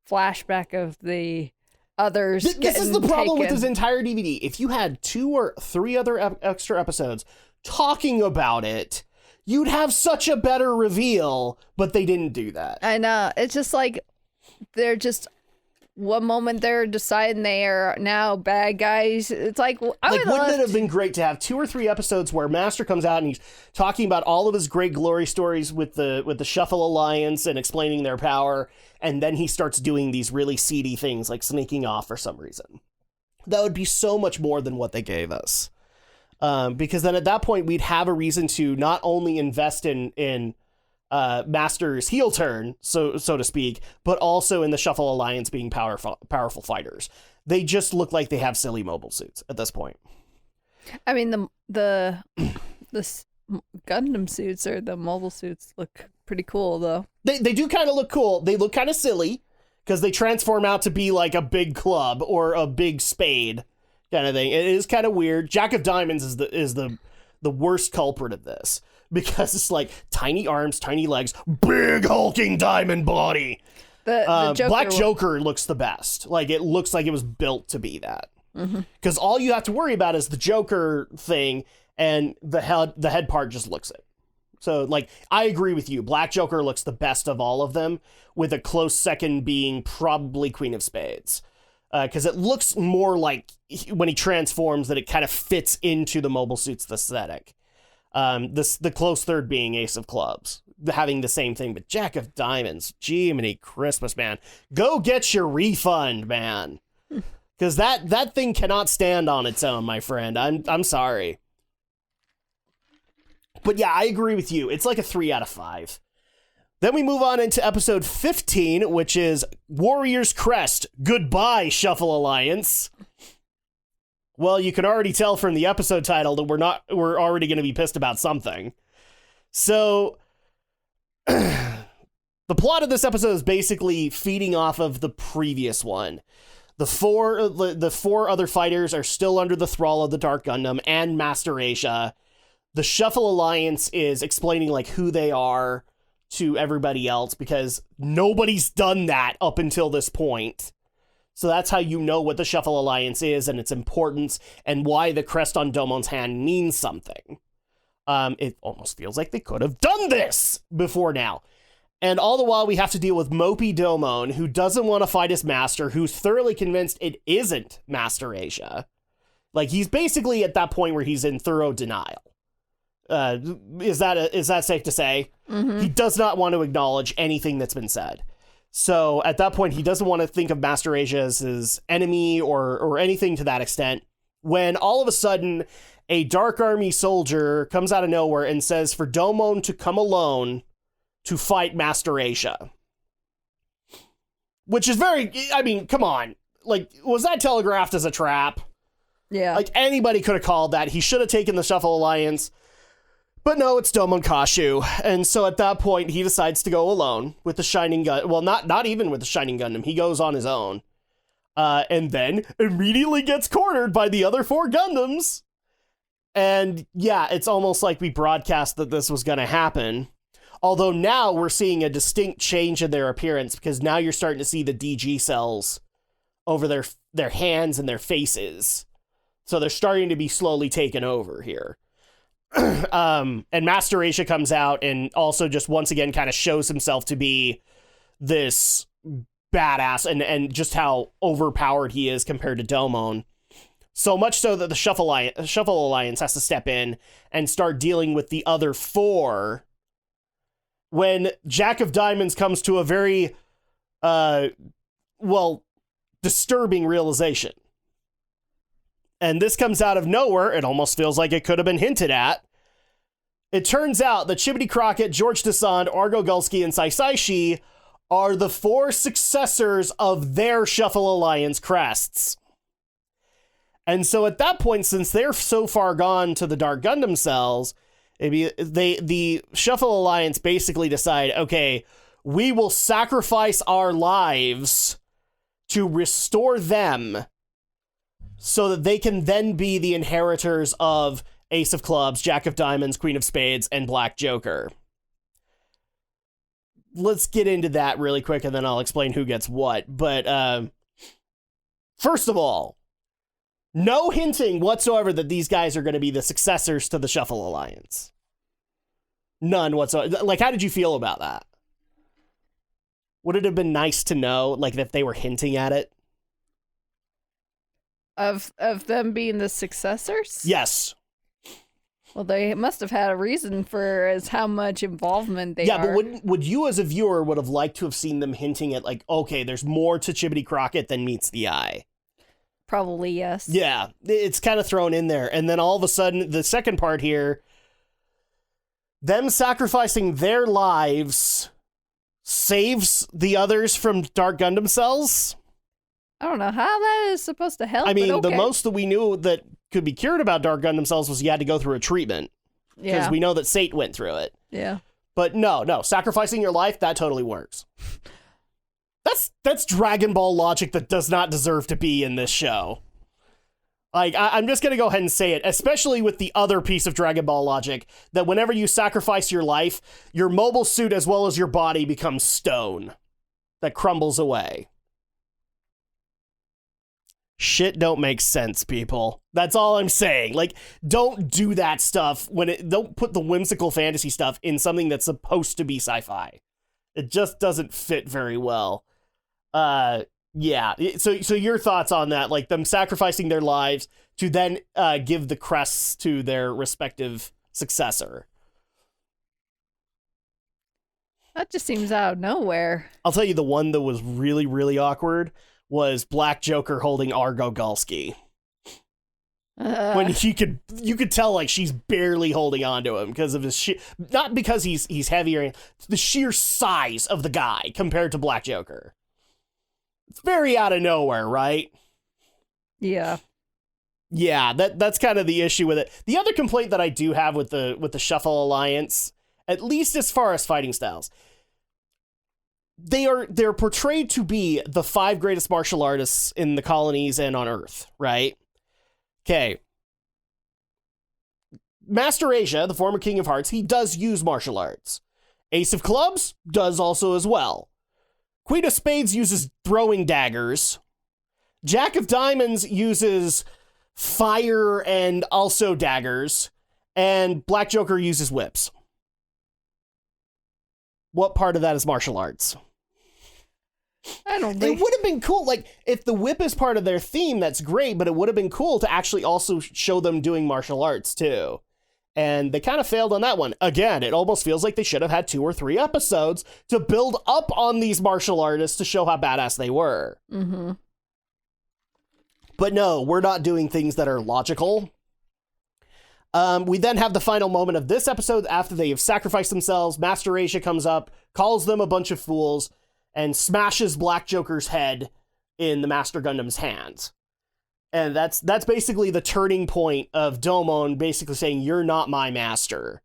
C: flashback of the others.
B: This is the problem with this entire DVD. If you had 2 or 3 other extra episodes talking about it, you'd have such a better reveal, but they didn't do that.
C: I know. It's just like they're just one moment they're deciding they are now bad guys. It's like,
B: wouldn't it have been great to have 2 or 3 episodes where Master comes out and he's talking about all of his great glory stories with the Shuffle Alliance and explaining their power, and then he starts doing these really seedy things like sneaking off for some reason. That would be so much more than what they gave us. Because then at that point we'd have a reason to not only invest in Master's heel turn, so to speak, but also in the Shuffle Alliance being powerful fighters. They just look like they have silly mobile suits at this point.
C: I mean, the Gundam suits or the mobile suits look pretty cool, though.
B: They do kind of look cool. They look kind of silly because they transform out to be like a big club or a big spade kind of thing. It is kind of weird. Jack of Diamonds is the worst culprit of this, because it's like tiny arms, tiny legs, big hulking diamond body. The Black Joker looks the best. Like, it looks like it was built to be that. Because all you have to worry about is the Joker thing, and the head part just looks it. So, like, I agree with you. Black Joker looks the best of all of them, with a close second being probably Queen of Spades. Because it looks more like when he transforms that it kind of fits into the mobile suit's aesthetic. The close third being Ace of Clubs, having the same thing, but Jack of Diamonds, Jiminy Christmas, man. Go get your refund, man. Because that thing cannot stand on its own, my friend. I'm sorry. But yeah, I agree with you. It's like a 3 out of 5. Then we move on into episode 15, which is Warrior's Crest. Goodbye, Shuffle Alliance. Well, you can already tell from the episode title that we're already going to be pissed about something. So the plot of this episode is basically feeding off of the previous one. The four other fighters are still under the thrall of the Dark Gundam and Master Asia. The Shuffle Alliance is explaining like who they are to everybody else because nobody's done that up until this point. So that's how you know what the Shuffle Alliance is and its importance and why the crest on Domon's hand means something. It almost feels like they could have done this before now. And all the while we have to deal with Mopey Domon, who doesn't want to fight his master, who's thoroughly convinced it isn't Master Asia. Like, he's basically at that point where he's in thorough denial. Is that safe to say? Mm-hmm. He does not want to acknowledge anything that's been said. So at that point, he doesn't want to think of Master Asia as his enemy or anything to that extent. When all of a sudden, a Dark Army soldier comes out of nowhere and says for Domon to come alone to fight Master Asia. Which is very, I mean, come on. Like, was that telegraphed as a trap?
C: Yeah.
B: Like, anybody could have called that. He should have taken the Shuffle Alliance. But no, it's Domon Kashu. And so at that point, he decides to go alone with the Shining Gun. Well, not even with the Shining Gundam. He goes on his own. And then immediately gets cornered by the other 4 Gundams. And yeah, it's almost like we broadcast that this was going to happen. Although now we're seeing a distinct change in their appearance because now you're starting to see the DG cells over their hands and their faces. So they're starting to be slowly taken over here. And Master Asia comes out and also just once again kind of shows himself to be this badass and just how overpowered he is compared to Domon. So much so that the Shuffle Alliance has to step in and start dealing with the other 4 when Jack of Diamonds comes to a very, disturbing realization. And this comes out of nowhere. It almost feels like it could have been hinted at. It turns out that Chibody Crockett, George Desand, Argo Gulski, and Saisaishi are the 4 successors of their Shuffle Alliance crests. And so at that point, since they're so far gone to the Dark Gundam cells, the Shuffle Alliance basically decide, okay, we will sacrifice our lives to restore them so that they can then be the inheritors of Ace of Clubs, Jack of Diamonds, Queen of Spades, and Black Joker. Let's get into that really quick, and then I'll explain who gets what. But first of all, no hinting whatsoever that these guys are going to be the successors to the Shuffle Alliance. None whatsoever. Like, how did you feel about that? Would it have been nice to know, like, if they were hinting at it?
C: Of them being the successors?
B: Yes.
C: Well, they must have had a reason for as how much involvement they are.
B: Yeah, but would you as a viewer would have liked to have seen them hinting at, like, okay, there's more to Chibody Crockett than meets the eye?
C: Probably yes.
B: Yeah, it's kind of thrown in there. And then all of a sudden, the second part here, them sacrificing their lives saves the others from Dark Gundam cells?
C: I don't know how that is supposed to help.
B: I mean,
C: okay.
B: The most that we knew that could be cured about Dark Gundam cells was you had to go through a treatment. Because we know that Sate went through it.
C: Yeah.
B: But no, sacrificing your life, that totally works. That's Dragon Ball logic that does not deserve to be in this show. Like, I'm just going to go ahead and say it, especially with the other piece of Dragon Ball logic, that whenever you sacrifice your life, your mobile suit as well as your body becomes stone that crumbles away. Shit don't make sense, people. That's all I'm saying. Like, don't do that stuff don't put the whimsical fantasy stuff in something that's supposed to be sci-fi. It just doesn't fit very well. Yeah. So your thoughts on that, like them sacrificing their lives to then give the crests to their respective successor.
C: That just seems out of nowhere.
B: I'll tell you the one that was really, really awkward was Black Joker holding Argo Gulski. When you could tell like she's barely holding on to him because of his not because he's heavier, the sheer size of the guy compared to Black Joker. It's very out of nowhere, right?
C: Yeah.
B: Yeah, that's kind of the issue with it. The other complaint that I do have with the Shuffle Alliance, at least as far as fighting styles, they're portrayed to be the 5 greatest martial artists in the colonies and on Earth, right? Okay. Master Asia, the former King of Hearts, he does use martial arts. Ace of Clubs does also as well. Queen of Spades uses throwing daggers. Jack of Diamonds uses fire and also daggers. And Black Joker uses whips. What part of that is martial arts?
C: I don't think...
B: It would have been cool. Like, if the whip is part of their theme, that's great, but it would have been cool to actually also show them doing martial arts, too. And they kind of failed on that one. Again, it almost feels like they should have had 2 or 3 episodes to build up on these martial artists to show how badass they were.
C: Mm-hmm.
B: But no, we're not doing things that are logical. We then have the final moment of this episode after they have sacrificed themselves. Master Asia comes up, calls them a bunch of fools, and smashes Black Joker's head in the Master Gundam's hands. And that's basically the turning point of DOMON basically saying, you're not my master.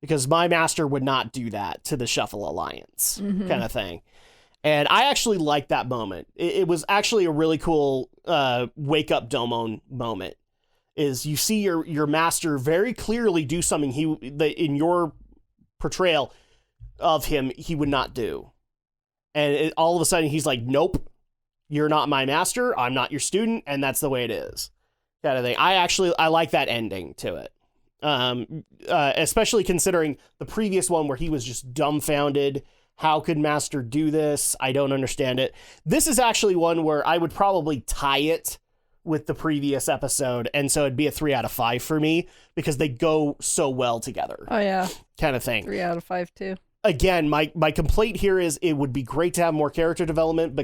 B: Because my master would not do that to the Shuffle Alliance, kind of thing. And I actually liked that moment. It was actually a really cool wake up DOMON moment. Is you see your master very clearly do something in your portrayal of him he would not do. And all of a sudden he's like, nope, you're not my master, I'm not your student, and that's the way it is. Kind of thing. I like that ending to it. Especially considering the previous one where he was just dumbfounded. How could Master do this? I don't understand it. This is actually one where I would probably tie it with the previous episode, and so it'd be a 3 out of 5 for me because they go so well together.
C: Oh yeah,
B: kind of thing.
C: 3 out of 5 too.
B: Again, my complaint here is it would be great to have more character development,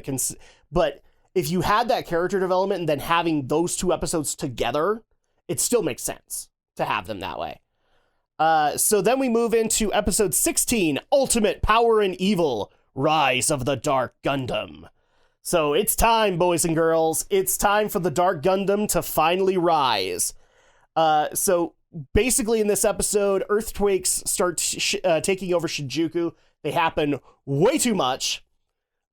B: but if you had that character development and then having those 2 episodes together, it still makes sense to have them that way. So then we move into episode 16, Ultimate Power and Evil, Rise of the Dark Gundam. So it's time, boys and girls. It's time for the Dark Gundam to finally rise. So basically in this episode, earthquakes start taking over Shinjuku. They happen way too much.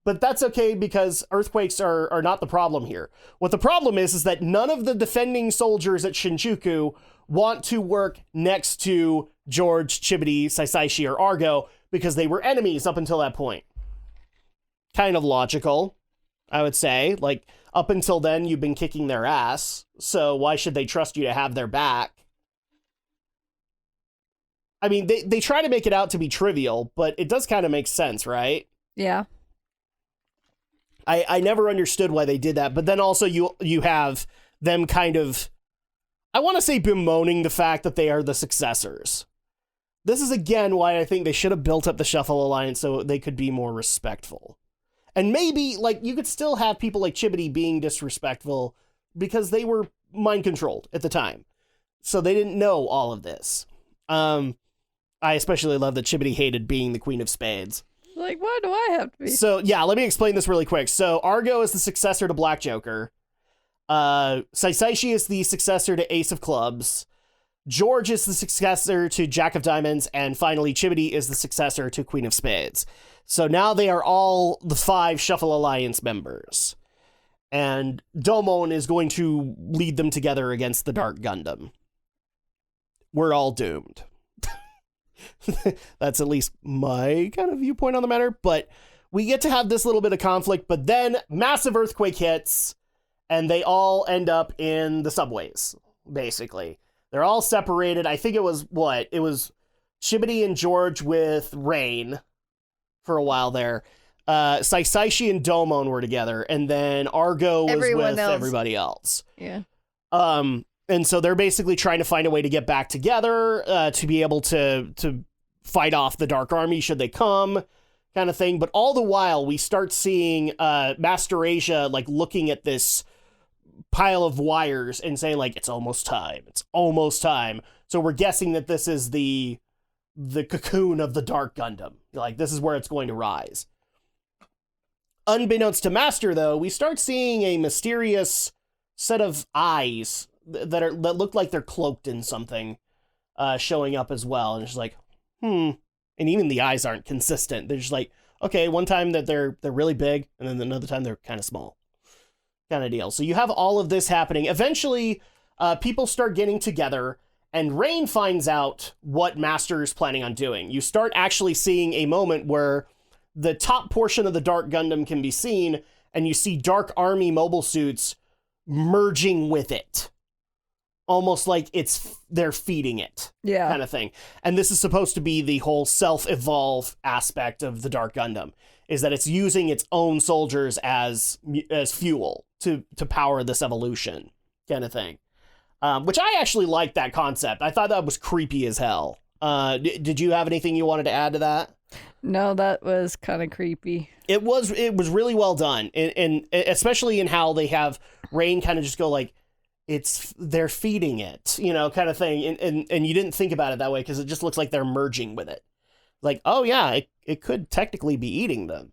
B: But that's okay because earthquakes are not the problem here. What the problem is that none of the defending soldiers at Shinjuku want to work next to George, Chibity, Saisaishi, or Argo because they were enemies up until that point. Kind of logical, I would say. Like, up until then, you've been kicking their ass, so why should they trust you to have their back? I mean, they try to make it out to be trivial, but it does kind of make sense, right?
C: Yeah.
B: I never understood why they did that, but then also you have them kind of, I want to say bemoaning the fact that they are the successors. This is again why I think they should have built up the Shuffle Alliance so they could be more respectful. And maybe, like, you could still have people like Chibity being disrespectful because they were mind-controlled at the time. So they didn't know all of this. I especially love that Chibity hated being the Queen of Spades.
C: Like, why do I have to be?
B: So, yeah, let me explain this really quick. So, Argo is the successor to Black Joker. Saisaishi is the successor to Ace of Clubs. George is the successor to Jack of Diamonds. And finally, Chibity is the successor to Queen of Spades. So now they are all the 5 Shuffle Alliance members. And DOMON is going to lead them together against the Dark Gundam. We're all doomed. That's at least my kind of viewpoint on the matter. But we get to have this little bit of conflict. But then massive earthquake hits. And they all end up in the subways, basically. They're all separated. I think it was, It was Chibity and George with Rain for a while there. Saisaishi and DOMON were together, and then Argo was with everybody else.
C: Yeah.
B: And so they're basically trying to find a way to get back together to be able to fight off the Dark Army should they come, kind of thing. But all the while, we start seeing Master Asia like looking at this pile of wires and saying like, it's almost time. It's almost time. So we're guessing that this is the cocoon of the Dark Gundam. Like, this is where it's going to rise. Unbeknownst to Master, though, we start seeing a mysterious set of eyes that look like they're cloaked in something showing up as well. And it's just like, And even the eyes aren't consistent. They're just like, okay, one time that they're really big, and then another time they're kind of small, kind of deal. So you have all of this happening. Eventually, people start getting together, and Rain finds out what Master is planning on doing. You start actually seeing a moment where the top portion of the Dark Gundam can be seen, and you see Dark Army mobile suits merging with it. Almost like they're feeding it, kind of thing. And this is supposed to be the whole self-evolve aspect of the Dark Gundam, is that it's using its own soldiers as fuel to power this evolution, kind of thing. Which I actually liked that concept. I thought that was creepy as hell. Did you have anything you wanted to add to that?
C: No, that was kind of creepy. It
B: was really well done, and especially in how they have Rain kind of just go like, they're feeding it, kind of thing. And you didn't think about it that way because it just looks like they're merging with it. Like, oh yeah, it could technically be eating them.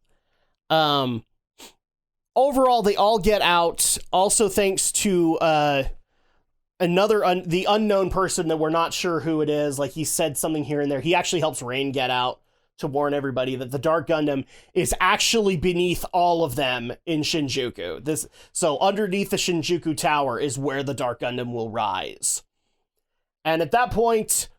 B: Overall, they all get out. Also, thanks to the unknown person that we're not sure who it is. Like, he said something here and there. He actually helps Rain get out to warn everybody that the Dark Gundam is actually beneath all of them in Shinjuku. So underneath the Shinjuku Tower is where the Dark Gundam will rise. And at that point,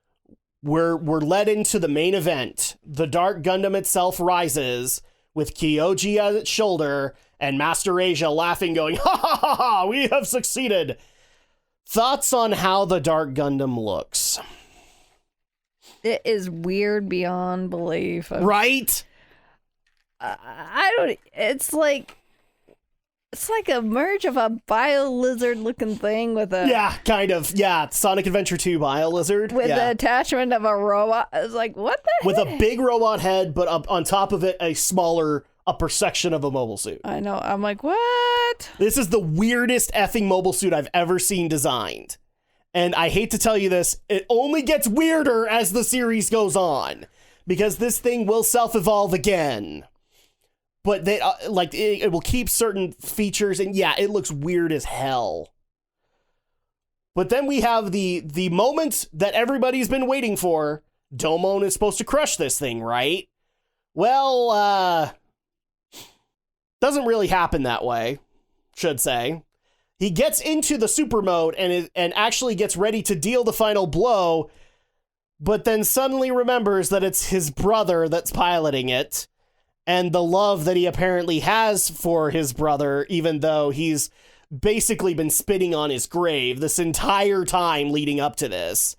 B: we're led into the main event. The Dark Gundam itself rises with Kyoji at its shoulder and Master Asia laughing, going, ha ha ha ha, we have succeeded. Thoughts on how the Dark Gundam looks?
C: It is weird beyond belief.
B: Right?
C: It's like a merge of a bio-lizard looking thing with a...
B: Yeah, kind of. Yeah, Sonic Adventure 2 bio-lizard.
C: With the attachment of a robot. I was like, what the
B: With
C: heck?
B: a big robot head, but up on top of it, a smaller upper section of a mobile suit.
C: I know. I'm like, what?
B: This is the weirdest effing mobile suit I've ever seen designed. And I hate to tell you this, it only gets weirder as the series goes on, because this thing will self-evolve again. But they it will keep certain features, and yeah, it looks weird as hell. But then we have the moment that everybody's been waiting for. Domon is supposed to crush this thing, right? Well, doesn't really happen that way, should say. He gets into the super mode and actually gets ready to deal the final blow, but then suddenly remembers that it's his brother that's piloting it, and the love that he apparently has for his brother, even though he's basically been spitting on his grave this entire time leading up to this.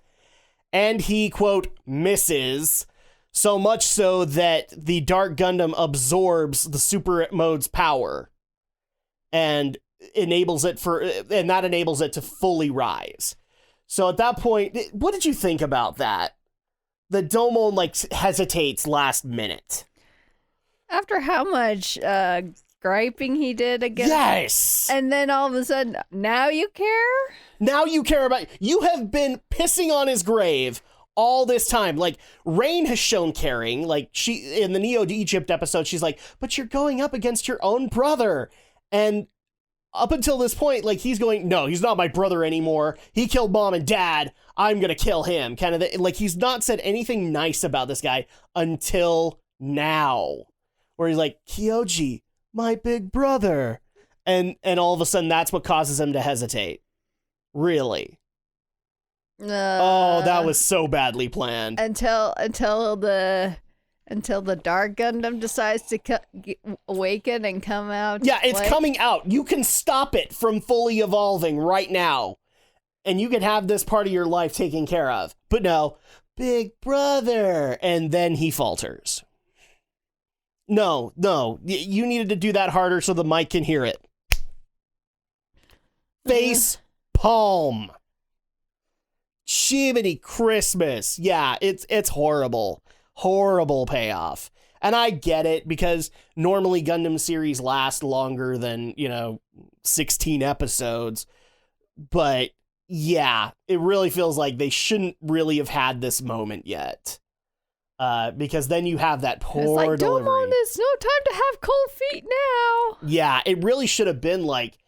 B: And he, quote, misses, so much so that the Dark Gundam absorbs the super mode's power and enables it to fully rise. So at that point, what did you think about that? The Domon hesitates last minute.
C: After how much griping he did against...
B: Yes!
C: And then all of a sudden, now you care?
B: Now you care about... You have been pissing on his grave all this time. Like, Rain has shown caring. Like, she, in the Neo Egypt episode, she's like, but you're going up against your own brother. And up until this point, he's going, no, he's not my brother anymore. He killed mom and dad. I'm going to kill him. Kind of he's not said anything nice about this guy until now, where he's like, Kyoji, my big brother. And all of a sudden, that's what causes him to hesitate. Really? Oh, that was so badly planned.
C: Until the Dark Gundam decides to awaken and come out.
B: Yeah, it's coming out. You can stop it from fully evolving right now. And you can have this part of your life taken care of. But no, big brother. And then he falters. No, you needed to do that harder so the mic can hear it. Face palm. Jiminy Christmas. Yeah, it's horrible. Horrible payoff. And I get it, because normally Gundam series last longer than, 16 episodes. But yeah, it really feels like they shouldn't really have had this moment yet. Because then you have that poor delivery.
C: Domon, it's no time to have cold feet now.
B: Yeah, it really should have been like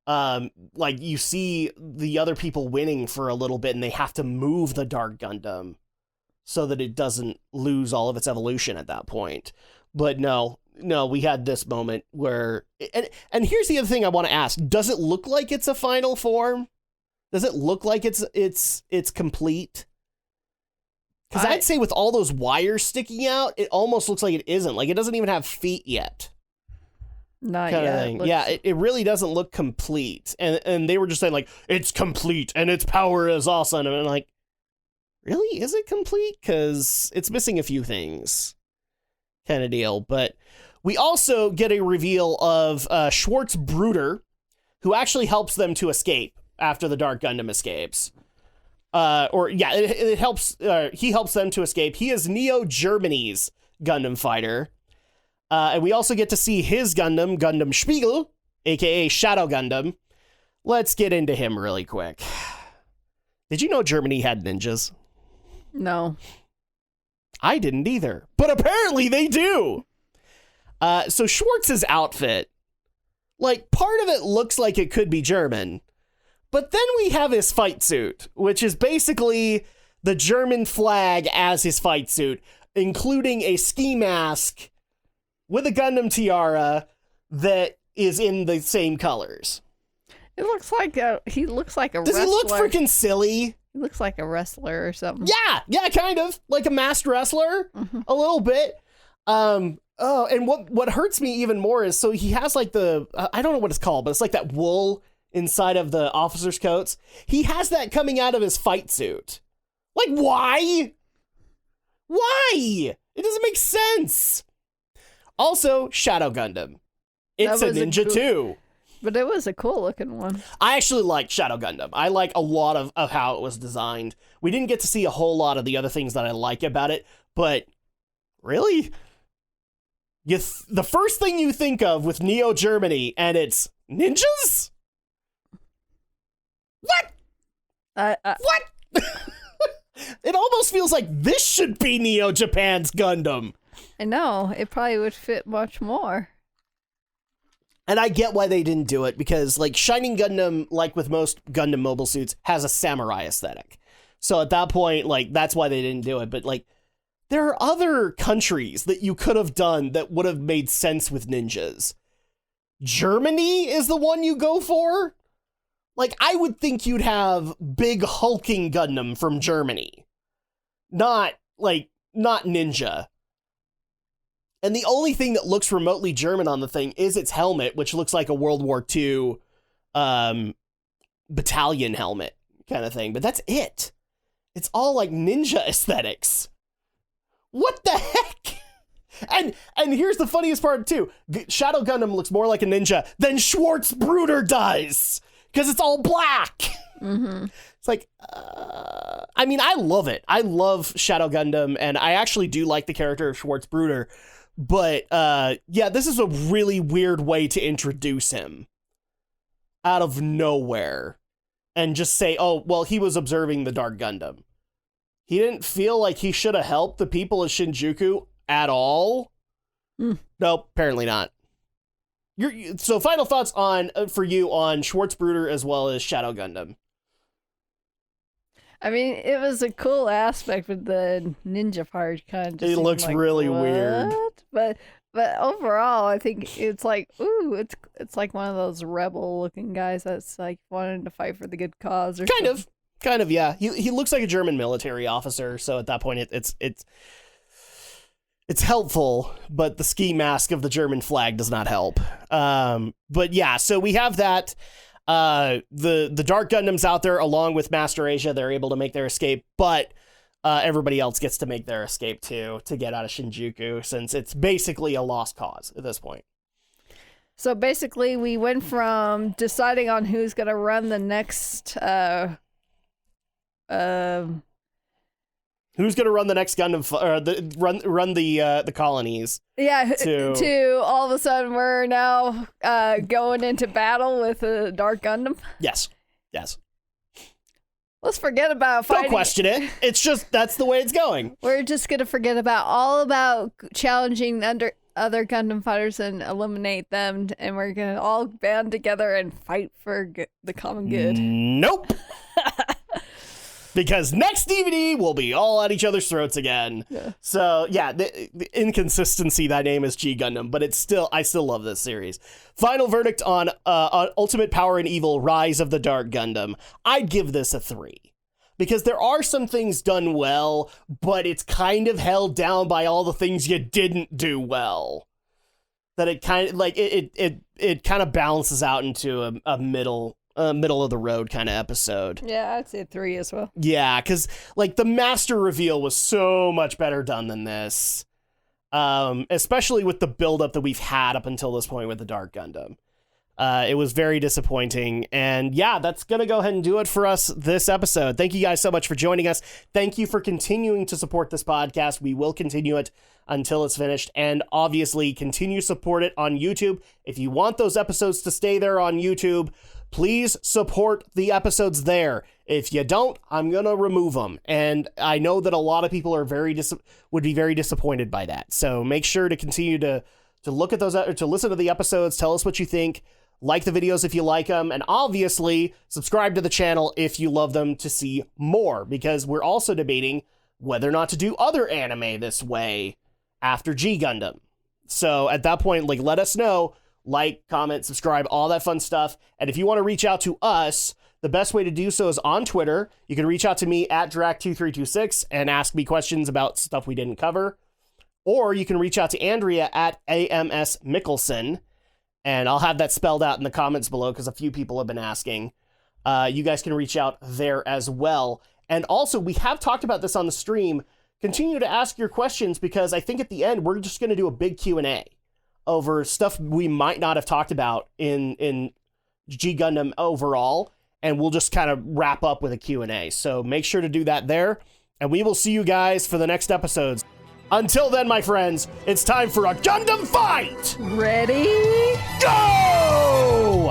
B: you see the other people winning for a little bit and they have to move the Dark Gundam so that it doesn't lose all of its evolution at that point. But no, we had this moment where, and here's the other thing I want to ask: does it look like it's a final form? Does it look like it's complete? Because I'd say with all those wires sticking out, it almost looks like it isn't. Like it doesn't even have feet yet.
C: Not
B: kind
C: yet.
B: Of thing. Yeah, it really doesn't look complete. And they were just saying like, it's complete and its power is awesome. And I'm like, really? Is it complete? Because it's missing a few things. Kind of deal. But we also get a reveal of Schwartz Bruder, who actually helps them to escape after the Dark Gundam escapes. It helps. He helps them to escape. He is Neo Germany's Gundam fighter. And we also get to see his Gundam Spiegel, aka Shadow Gundam. Let's get into him really quick. Did you know Germany had ninjas?
C: No.
B: I didn't either, but apparently they do. So Schwartz's outfit, like part of it looks like it could be German, but then we have his fight suit, which is basically the German flag as his fight suit, including a ski mask with a Gundam tiara that is in the same colors.
C: It looks like he looks like a
B: Does
C: wrestler.
B: he look freaking silly?
C: He looks like a wrestler or something.
B: Yeah, kind of like a masked wrestler, a little bit. And what hurts me even more is, so he has like the, I don't know what it's called, but it's like that wool inside of the officers' coats. He has that coming out of his fight suit. Like, why? Why? It doesn't make sense. Also, Shadow Gundam. It's a ninja too.
C: But it was a cool looking one.
B: I actually like Shadow Gundam. I like a lot of how it was designed. We didn't get to see a whole lot of the other things that I like about it, but really? The first thing you think of with Neo Germany, and it's ninjas? What? What? It almost feels like this should be Neo Japan's Gundam.
C: I know. It probably would fit much more.
B: And I get why they didn't do it, because like Shining Gundam, like with most Gundam mobile suits, has a samurai aesthetic. So at that point, like, that's why they didn't do it. But like, there are other countries that you could have done that would have made sense with ninjas. Germany is the one you go for? Like, I would think you'd have big hulking Gundam from Germany. Not ninja. And the only thing that looks remotely German on the thing is its helmet, which looks like a World War II battalion helmet kind of thing. But that's it. It's all like ninja aesthetics. What the heck? And here's the funniest part too. Shadow Gundam looks more like a ninja than Schwartz Bruder does, because it's all black. Mm-hmm. It's like, I mean, I love it. I love Shadow Gundam, and I actually do like the character of Schwartz Bruder. But yeah, this is a really weird way to introduce him out of nowhere and just say, oh, well, he was observing the Dark Gundam. He didn't feel like he should have helped the people of Shinjuku at all. Nope, apparently not. So final thoughts for you on Schwartz Bruder as well as Shadow Gundam.
C: I mean, it was a cool aspect with the ninja part. Kind of just
B: it looks
C: like,
B: really
C: what?
B: weird.
C: But overall, I think it's like, ooh, it's like one of those rebel looking guys that's like wanting to fight for the good cause or
B: kind of, yeah. He looks like a German military officer, so at that point it's helpful, but the ski mask of the German flag does not help. But yeah, so we have that. The Dark Gundam's out there along with Master Asia. They're able to make their escape, but everybody else gets to make their escape too, to get out of Shinjuku, since it's basically a lost cause at this point.
C: So basically, we went from deciding on who's going to run the next
B: who's going to run the next Gundam, run the colonies.
C: Yeah, to all of a sudden we're now going into battle with a Dark Gundam.
B: Yes.
C: Let's forget about fighting.
B: Don't question it. It's just, that's the way it's going.
C: We're just going to forget about challenging other Gundam fighters and eliminate them, and we're going to all band together and fight for the common good.
B: Nope. because next DVD will be all at each other's throats again. Yeah. So yeah, the inconsistency, that name is G Gundam, but I still love this series. Final verdict on Ultimate Power and Evil: Rise of the Dark Gundam. I'd give this a 3. Because there are some things done well, but it's kind of held down by all the things you didn't do well. That it kind of like it kind of balances out into a middle of the road kind of episode.
C: Yeah, I'd say 3 as well.
B: Yeah, because like the master reveal was so much better done than this, especially with the buildup that we've had up until this point with the Dark Gundam. It was very disappointing. And yeah, that's going to go ahead and do it for us this episode. Thank you guys so much for joining us. Thank you for continuing to support this podcast. We will continue it until it's finished. And obviously, continue to support it on YouTube. If you want those episodes to stay there on YouTube, please support the episodes there. If you don't, I'm going to remove them. And I know that a lot of people are would be very disappointed by that. So make sure to continue to look at those, to listen to the episodes. Tell us what you think. Like the videos if you like them, and obviously subscribe to the channel if you love them to see more, because we're also debating whether or not to do other anime this way after G Gundam. So at that point, like, let us know, like, comment, subscribe, all that fun stuff. And if you want to reach out to us, the best way to do so is on Twitter. You can reach out to me at Drak2326 and ask me questions about stuff we didn't cover. Or you can reach out to Andrea at AMS Mickelson. And I'll have that spelled out in the comments below because a few people have been asking. You guys can reach out there as well. And also, we have talked about this on the stream. Continue to ask your questions, because I think at the end, we're just going to do a big Q&A over stuff we might not have talked about in G Gundam overall. And we'll just kind of wrap up with a Q&A. So make sure to do that there. And we will see you guys for the next episodes. Until then, my friends, it's time for a Gundam fight!
C: Ready?
B: Go!